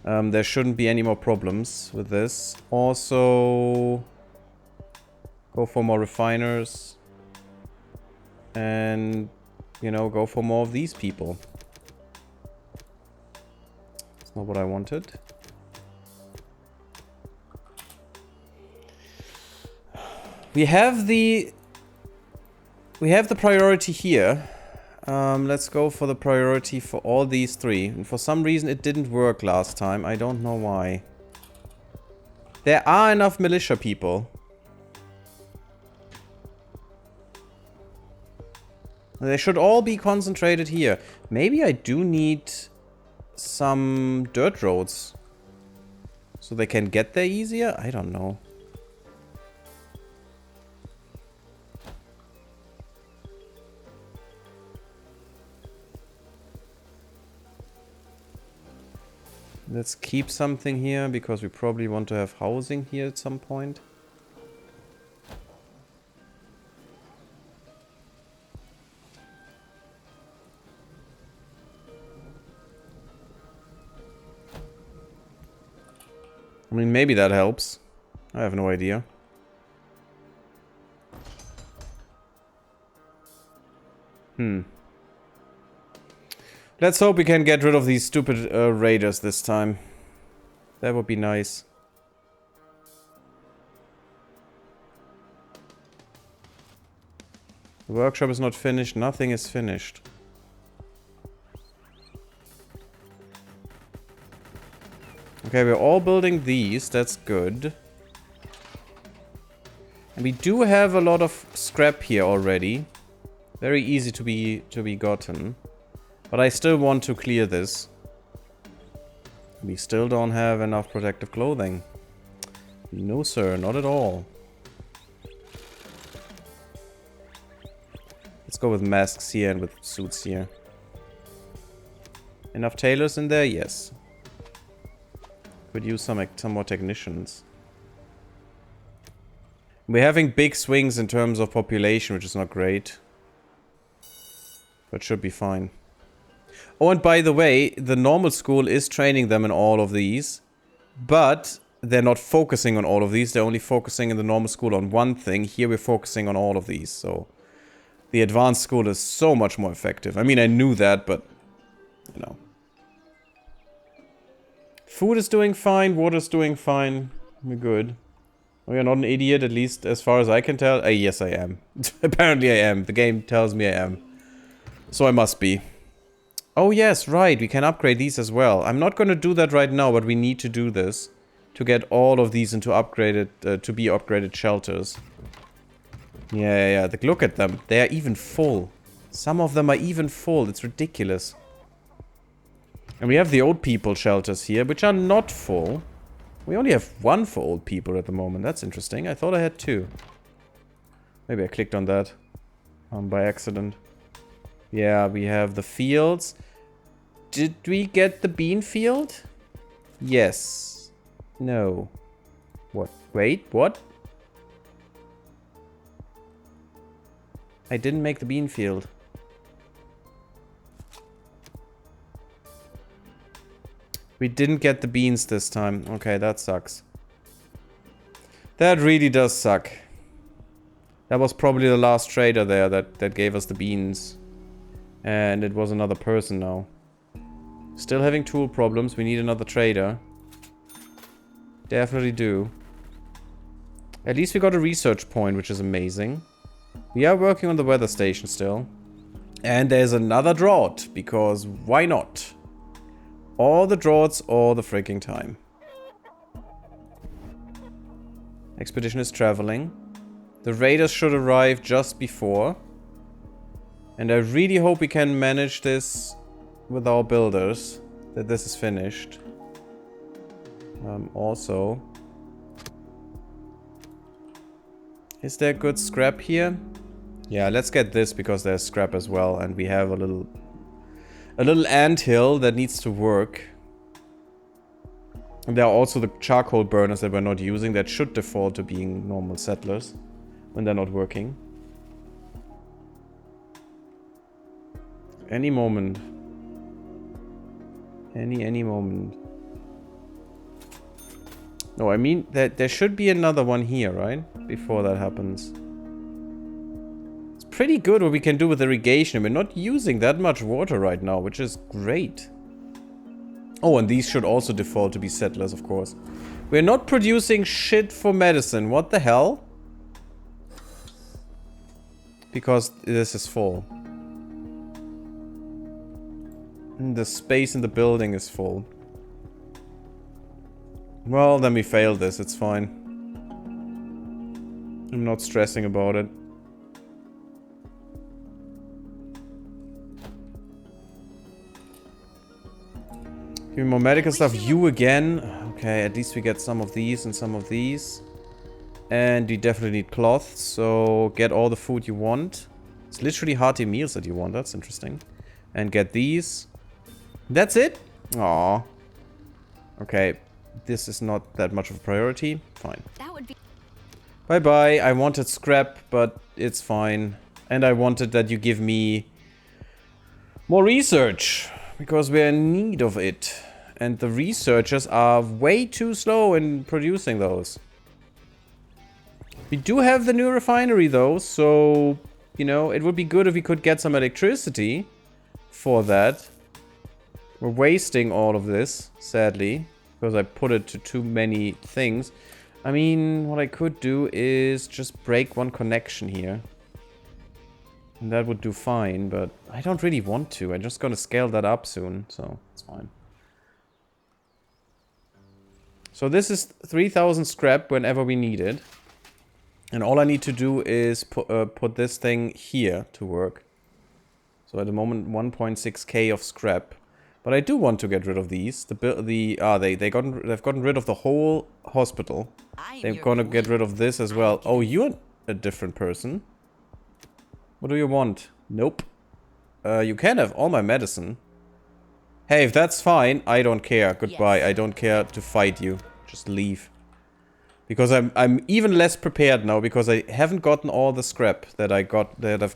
There shouldn't be any more problems with this. Also, go for more refiners. And, you know, go for more of these people. That's not what I wanted. We have the priority here. Let's go for the priority for all these 3. And for some reason it didn't work last time. I don't know why. There are enough militia people. They should all be concentrated here. Maybe I do need some dirt roads. So they can get there easier? I don't know. Let's keep something here, because we probably want to have housing here at some point. I mean, maybe that helps. I have no idea. Let's hope we can get rid of these stupid raiders this time. That would be nice. The workshop is not finished. Nothing is finished. Okay, we're all building these. That's good. And we do have a lot of scrap here already. Very easy to be gotten. But I still want to clear this. We still don't have enough protective clothing. No, sir, not at all. Let's go with masks here and with suits here. Enough tailors in there? Yes. Could use some more technicians. We're having big swings in terms of population, which is not great. But should be fine. Oh, and by the way, the normal school is training them in all of these. But they're not focusing on all of these. They're only focusing in the normal school on one thing. Here we're focusing on all of these. So the advanced school is so much more effective. I mean, I knew that, but, you know. Food is doing fine. Water is doing fine. We're good. We are not an idiot, at least as far as I can tell. Yes, I am. Apparently I am. The game tells me I am. So I must be. Oh yes, right. We can upgrade these as well. I'm not going to do that right now, but we need to do this. To get all of these into upgraded, to be upgraded shelters. Yeah. Look at them. They are even full. Some of them are even full. It's ridiculous. And we have the old people shelters here, which are not full. We only have 1 for old people at the moment. That's interesting. I thought I had 2. Maybe I clicked on that by accident. Yeah, we have the fields. Did we get the bean field? Yes. No. What? Wait, what? I didn't make the bean field. We didn't get the beans this time. Okay, that sucks. That really does suck. That was probably the last trader there that gave us the beans. And it was another person now. Still having tool problems. We need another trader. Definitely do. At least we got a research point, which is amazing. We are working on the weather station still. And there's another drought, because why not? All the droughts all the freaking time. Expedition is traveling. The raiders should arrive just before. And I really hope we can manage this with our builders. That this is finished. Also. Is there good scrap here? Yeah, let's get this because there's scrap as well, and we have a little anthill that needs to work. And there are also the charcoal burners that we're not using that should default to being normal settlers when they're not working. Any moment. Any moment. No, I mean that there should be another one here, right? Before that happens. It's pretty good what we can do with irrigation. We're not using that much water right now, which is great. Oh, and these should also default to be settlers, of course. We're not producing shit for medicine. What the hell? Because this is full. The space in the building is full. Well, then we failed this. It's fine. I'm not stressing about it. Give me more medical stuff. You again. Okay, at least we get some of these and some of these. And we definitely need cloth. So get all the food you want. It's literally hearty meals that you want. That's interesting. And get these. That's it? Aww. Okay. This is not that much of a priority. Fine. That would be. Bye-bye. I wanted scrap, but it's fine. And I wanted that you give me more research. Because we're in need of it. And the researchers are way too slow in producing those. We do have the new refinery though, so, you know, it would be good if we could get some electricity for that. We're wasting all of this, sadly, because I put it to too many things. I mean, what I could do is just break one connection here. And that would do fine, but I don't really want to. I'm just gonna scale that up soon, so it's fine. So this is 3,000 scrap whenever we need it. And all I need to do is put this thing here to work. So at the moment, 1.6k of scrap. But I do want to get rid of these. They've gotten rid of the whole hospital. They're gonna get rid of this as well. Oh, you're a different person. What do you want? Nope. You can have all my medicine. Hey, if that's fine, I don't care. Goodbye. Yes. I don't care to fight you. Just leave. Because I'm even less prepared now because I haven't gotten all the scrap that I've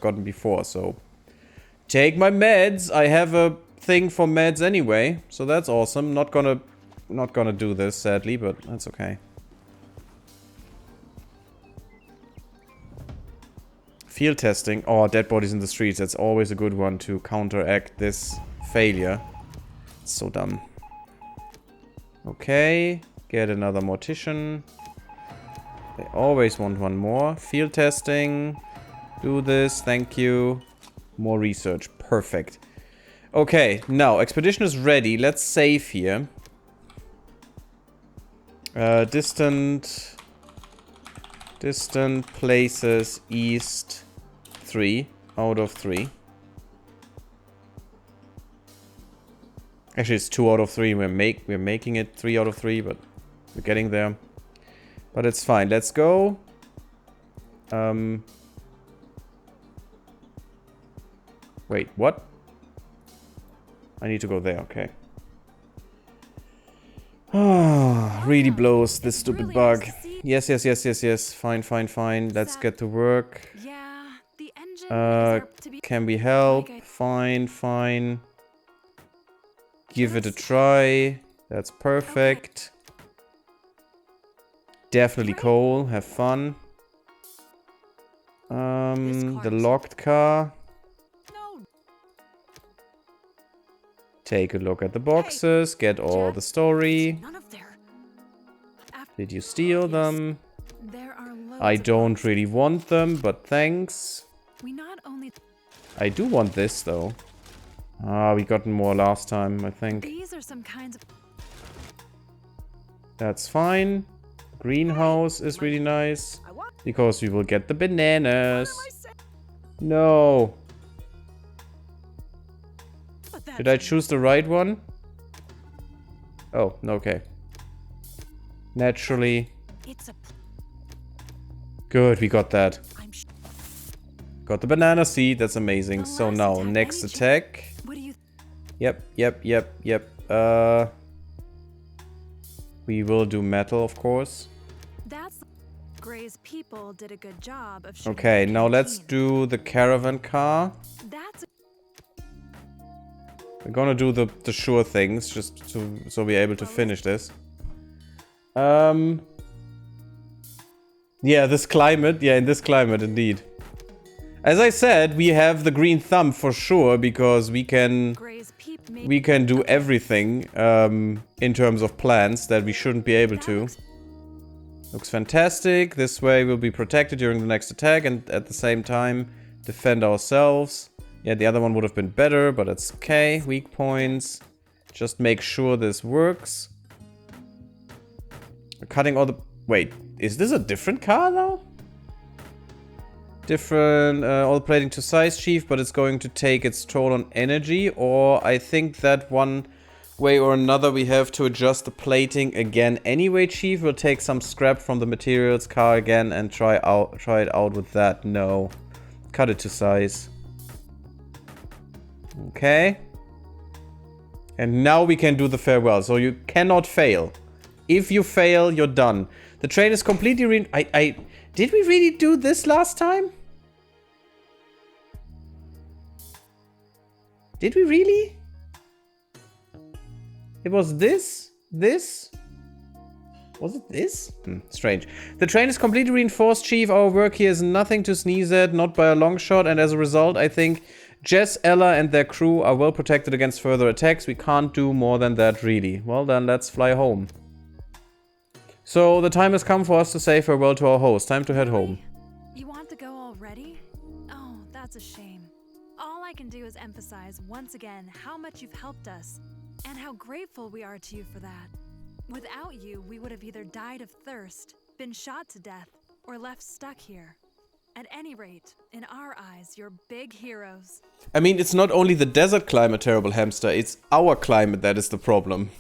gotten before. So take my meds. I have a thing for meds anyway, so that's awesome. Not gonna do this sadly, but that's okay. Field testing. Oh, dead bodies in the streets. That's always a good one to counteract this failure. It's so dumb. Okay, get another mortician. They always want one more. Field testing. Do this. Thank you. More research. Perfect. Okay, now expedition is ready. Let's save here. Distant places east 3 out of 3. Actually, it's 2 out of 3. We're making it 3 out of 3, but we're getting there. But it's fine. Let's go. Wait, what? I need to go there. Okay. Ah, really blows this stupid bug. Yes. Fine. Let's get to work. Yeah, the engine can we help? Fine. Give it a try. That's perfect. Definitely coal. Have fun. The locked car. Take a look at the boxes. Get all the story. Did you steal them? I don't really want them, but thanks. I do want this though. Ah, we got more last time, I think. These are some kinds of... That's fine. Greenhouse is really nice. Because we will get the bananas. No. Did I choose the right one? Oh, okay. Naturally. Good, we got that. Got the banana seed. That's amazing. The So last now, attack, next any attack. What do you Yep. We will do metal, of course. That's Gray's people did a good job of shooting Okay, the now let's canteen. do the caravan car. That's We're gonna do the sure things, just so we're able to finish this. Yeah, this climate. Yeah, in this climate, indeed. As I said, we have the green thumb for sure, because we can Gray's peep made we can do everything in terms of plants that we shouldn't be able to. Looks fantastic. This way we'll be protected during the next attack and at the same time defend ourselves. Yeah, the other one would have been better, but it's okay. Weak points. Just make sure this works. We're cutting all the... Wait, is this a different car now? Different, all plating to size, Chief, but it's going to take its toll on energy. Or I think that one way or another we have to adjust the plating again anyway, Chief. We'll take some scrap from the materials car again and try it out with that. No. Cut it to size. Okay. And now we can do the farewell. So you cannot fail. If you fail, you're done. The train is completely did we really do this last time? Did we really? It was this? This? Was it this? Strange. The train is completely reinforced, Chief. Our work here is nothing to sneeze at, not by a long shot, and as a result, I think Jess, Ella, and their crew are well protected against further attacks. We can't do more than that, really. Well, then let's fly home. So, the time has come for us to say farewell to our host. Time to head home. You want to go already? Oh, that's a shame. All I can do is emphasize once again how much you've helped us, and how grateful we are to you for that. Without you, we would have either died of thirst, been shot to death, or left stuck here. At any rate, in our eyes, you're big heroes. I mean, it's not only the desert climate, Terrible Hamster, it's our climate that is the problem.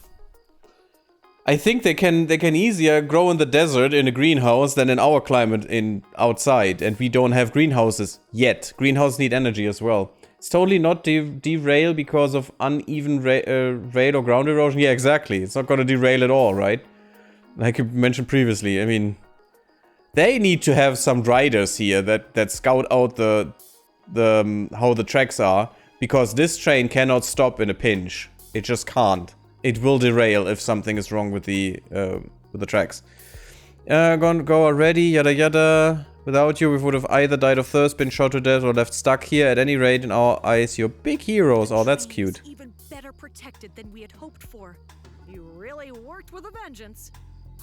I think they can easier grow in the desert in a greenhouse than in our climate in outside, and we don't have greenhouses yet. Greenhouses need energy as well. It's totally not derail because of uneven rail or ground erosion. Yeah, exactly. It's not gonna derail at all, right? Like you mentioned previously. I mean, they need to have some riders here that scout out the how the tracks are, because this train cannot stop in a pinch. It just can't. It will derail if something is wrong with the tracks. Gonna go already, yada yada. Without you, we would have either died of thirst, been shot to death, or left stuck here. At any rate, in our eyes, you're big heroes. Oh, that's cute. Even better protected than we had hoped for. You really worked with a vengeance.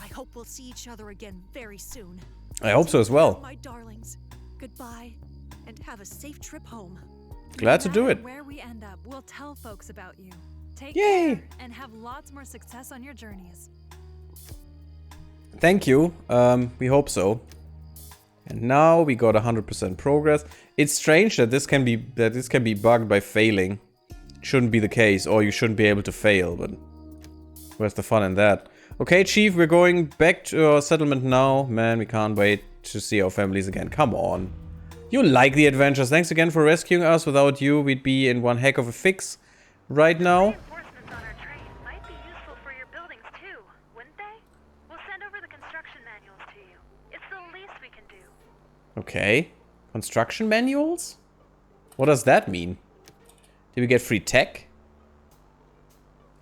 I hope we'll see each other again very soon. I hope so as well. My darlings, goodbye, and have a safe trip home. Glad to do it. Where we end up, we'll tell folks about you. Take Yay! care and have lots more success on your journeys. Thank you. We hope so. And now we got 100% progress. It's strange that this can be bugged by failing. It shouldn't be the case, or you shouldn't be able to fail, but where's the fun in that? Okay, Chief, we're going back to our settlement now. Man, we can't wait to see our families again. Come on. You like the adventures. Thanks again for rescuing us. Without you, we'd be in one heck of a fix right now. Reinforcements on our train might be useful for your buildings too, wouldn't they? We'll send over the construction manuals to you. It's the least we can do. Okay. Construction manuals? What does that mean? Did we get free tech?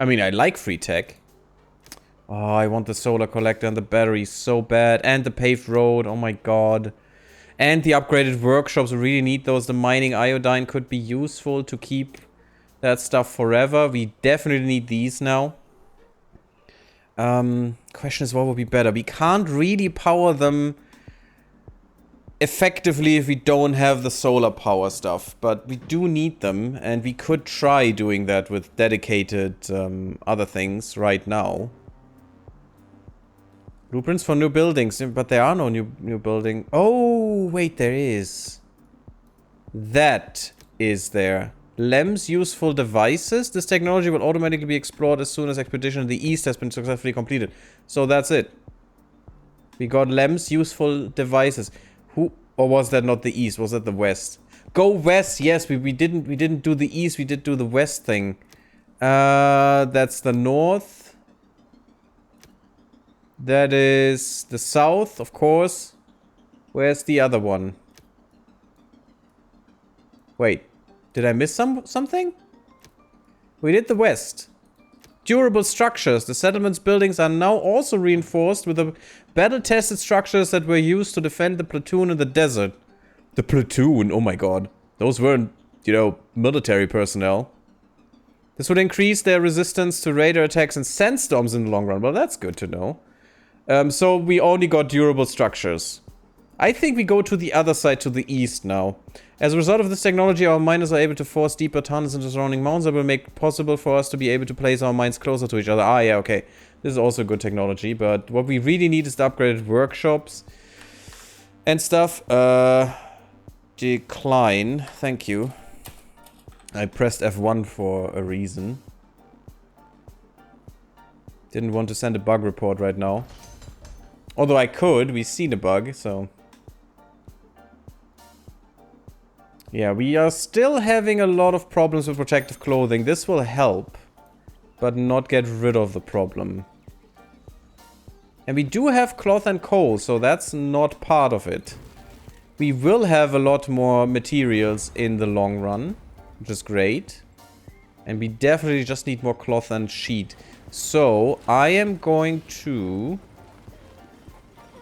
I mean, I like free tech. Oh, I want the solar collector and the batteries so bad. And the paved road. Oh my god. And the upgraded workshops. We really need those. The mining iodine could be useful to keep that stuff forever. We definitely need these now. Question is, what would be better? We can't really power them effectively if we don't have the solar power stuff, but we do need them, and we could try doing that with dedicated other things right now. Blueprints for new buildings, but there are no new building. Oh, wait, there is. That is there. Lem's useful devices. This technology will automatically be explored as soon as expedition in the east has been successfully completed. So that's it. We got Lem's useful devices. Who, or was that not the east? Was that the west? Go west. Yes, we didn't do the east. We did do the west thing. That's the north. That is the south, of course. Where's the other one? Wait, did I miss something? We did the west. Durable structures. The settlement's buildings are now also reinforced with the battle-tested structures that were used to defend the platoon in the desert. The platoon? Oh my god. Those weren't, you know, military personnel. This would increase their resistance to radar attacks and sandstorms in the long run. Well, that's good to know. So we only got durable structures. I think we go to the other side, to the east now. As a result of this technology, our miners are able to force deeper tunnels into surrounding mountains that will make it possible for us to be able to place our mines closer to each other. Ah, yeah, okay. This is also good technology, but what we really need is the upgraded workshops and stuff. Decline. Thank you. I pressed F1 for a reason. Didn't want to send a bug report right now. Although I could. We've seen a bug, so... Yeah, we are still having a lot of problems with protective clothing. This will help, but not get rid of the problem. And we do have cloth and coal, so that's not part of it. We will have a lot more materials in the long run, which is great. And we definitely just need more cloth and sheet. So, I am going to...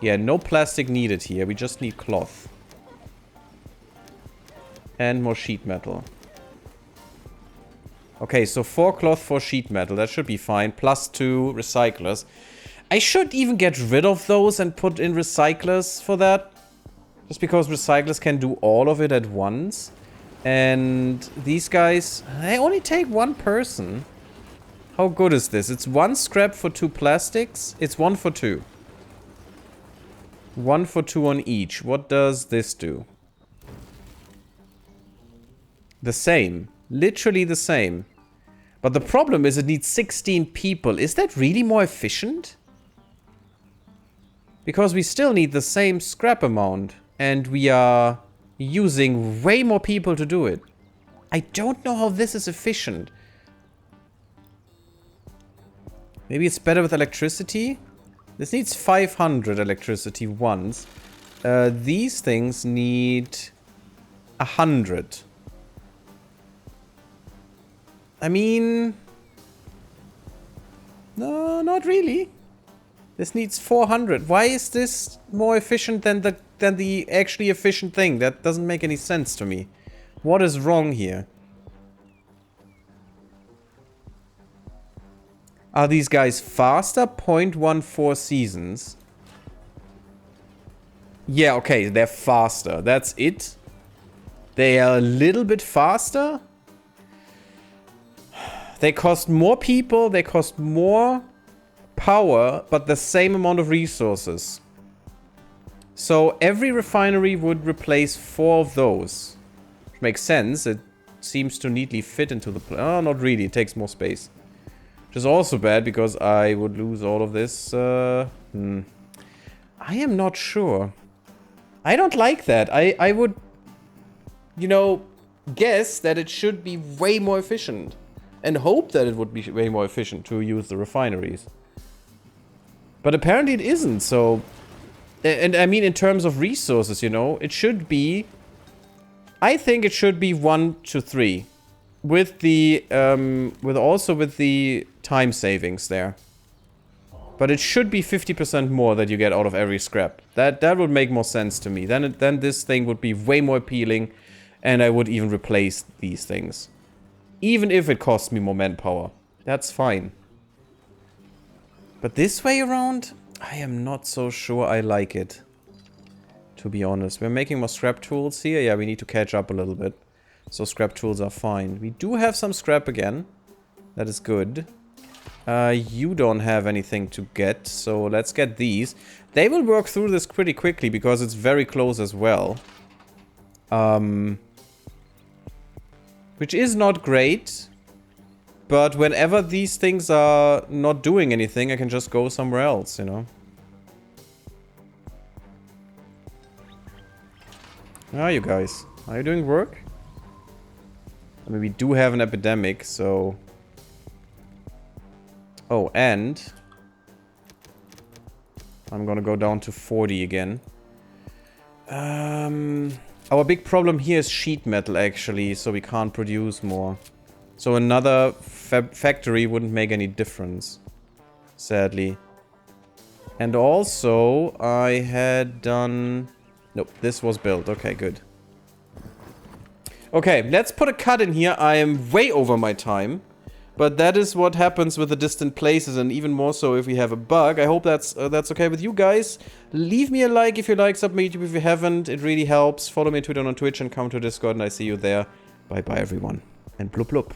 Yeah, no plastic needed here. We just need cloth. And more sheet metal. Okay, so 4 cloth, 4 sheet metal. That should be fine. Plus 2 recyclers. I should even get rid of those and put in recyclers for that. Just because recyclers can do all of it at once. And these guys, they only take 1 person. How good is this? It's 1 scrap for 2 plastics. It's 1 for 2. 1 for 2 on each. What does this do? The same. Literally the same. But the problem is it needs 16 people. Is that really more efficient? Because we still need the same scrap amount. And we are using way more people to do it. I don't know how this is efficient. Maybe it's better with electricity? This needs 500 electricity once. These things need 100. I mean... No, not really. This needs 400. Why is this more efficient than the actually efficient thing? That doesn't make any sense to me. What is wrong here? Are these guys faster? 0.14 seasons. Yeah, okay, they're faster. That's it. They are a little bit faster. They cost more people, they cost more power, but the same amount of resources. So every refinery would replace 4 of those. Which makes sense. It seems to neatly fit into the... Oh, not really. It takes more space. Which is also bad because I would lose all of this. I am not sure. I don't like that. I would, you know, guess that it should be way more efficient. And hope that it would be way more efficient to use the refineries. But apparently it isn't, so... And I mean in terms of resources, you know, it should be... I think it should be 1 to 3. With the, with the time savings there. But it should be 50% more that you get out of every scrap. That would make more sense to me. Then this thing would be way more appealing. And I would even replace these things. Even if it costs me more manpower. That's fine. But this way around, I am not so sure I like it. To be honest. We're making more scrap tools here. Yeah, we need to catch up a little bit. So scrap tools are fine. We do have some scrap again. That is good. You don't have anything to get. So let's get these. They will work through this pretty quickly because it's very close as well. Which is not great. But whenever these things are not doing anything, I can just go somewhere else, you know. Ah, you guys. Are you doing work? I mean, we do have an epidemic, so... Oh, and... I'm gonna go down to 40 again. Our big problem here is sheet metal, actually, so we can't produce more. So another factory wouldn't make any difference, sadly. And also, I had done... Nope, this was built. Okay, good. Okay, let's put a cut in here. I am way over my time. But that is what happens with the distant places, and even more so if we have a bug. I hope that's okay with you guys. Leave me a like if you like, sub me YouTube if you haven't. It really helps. Follow me on Twitter and on Twitch and come to Discord, and I see you there. Bye bye everyone. And blub blub.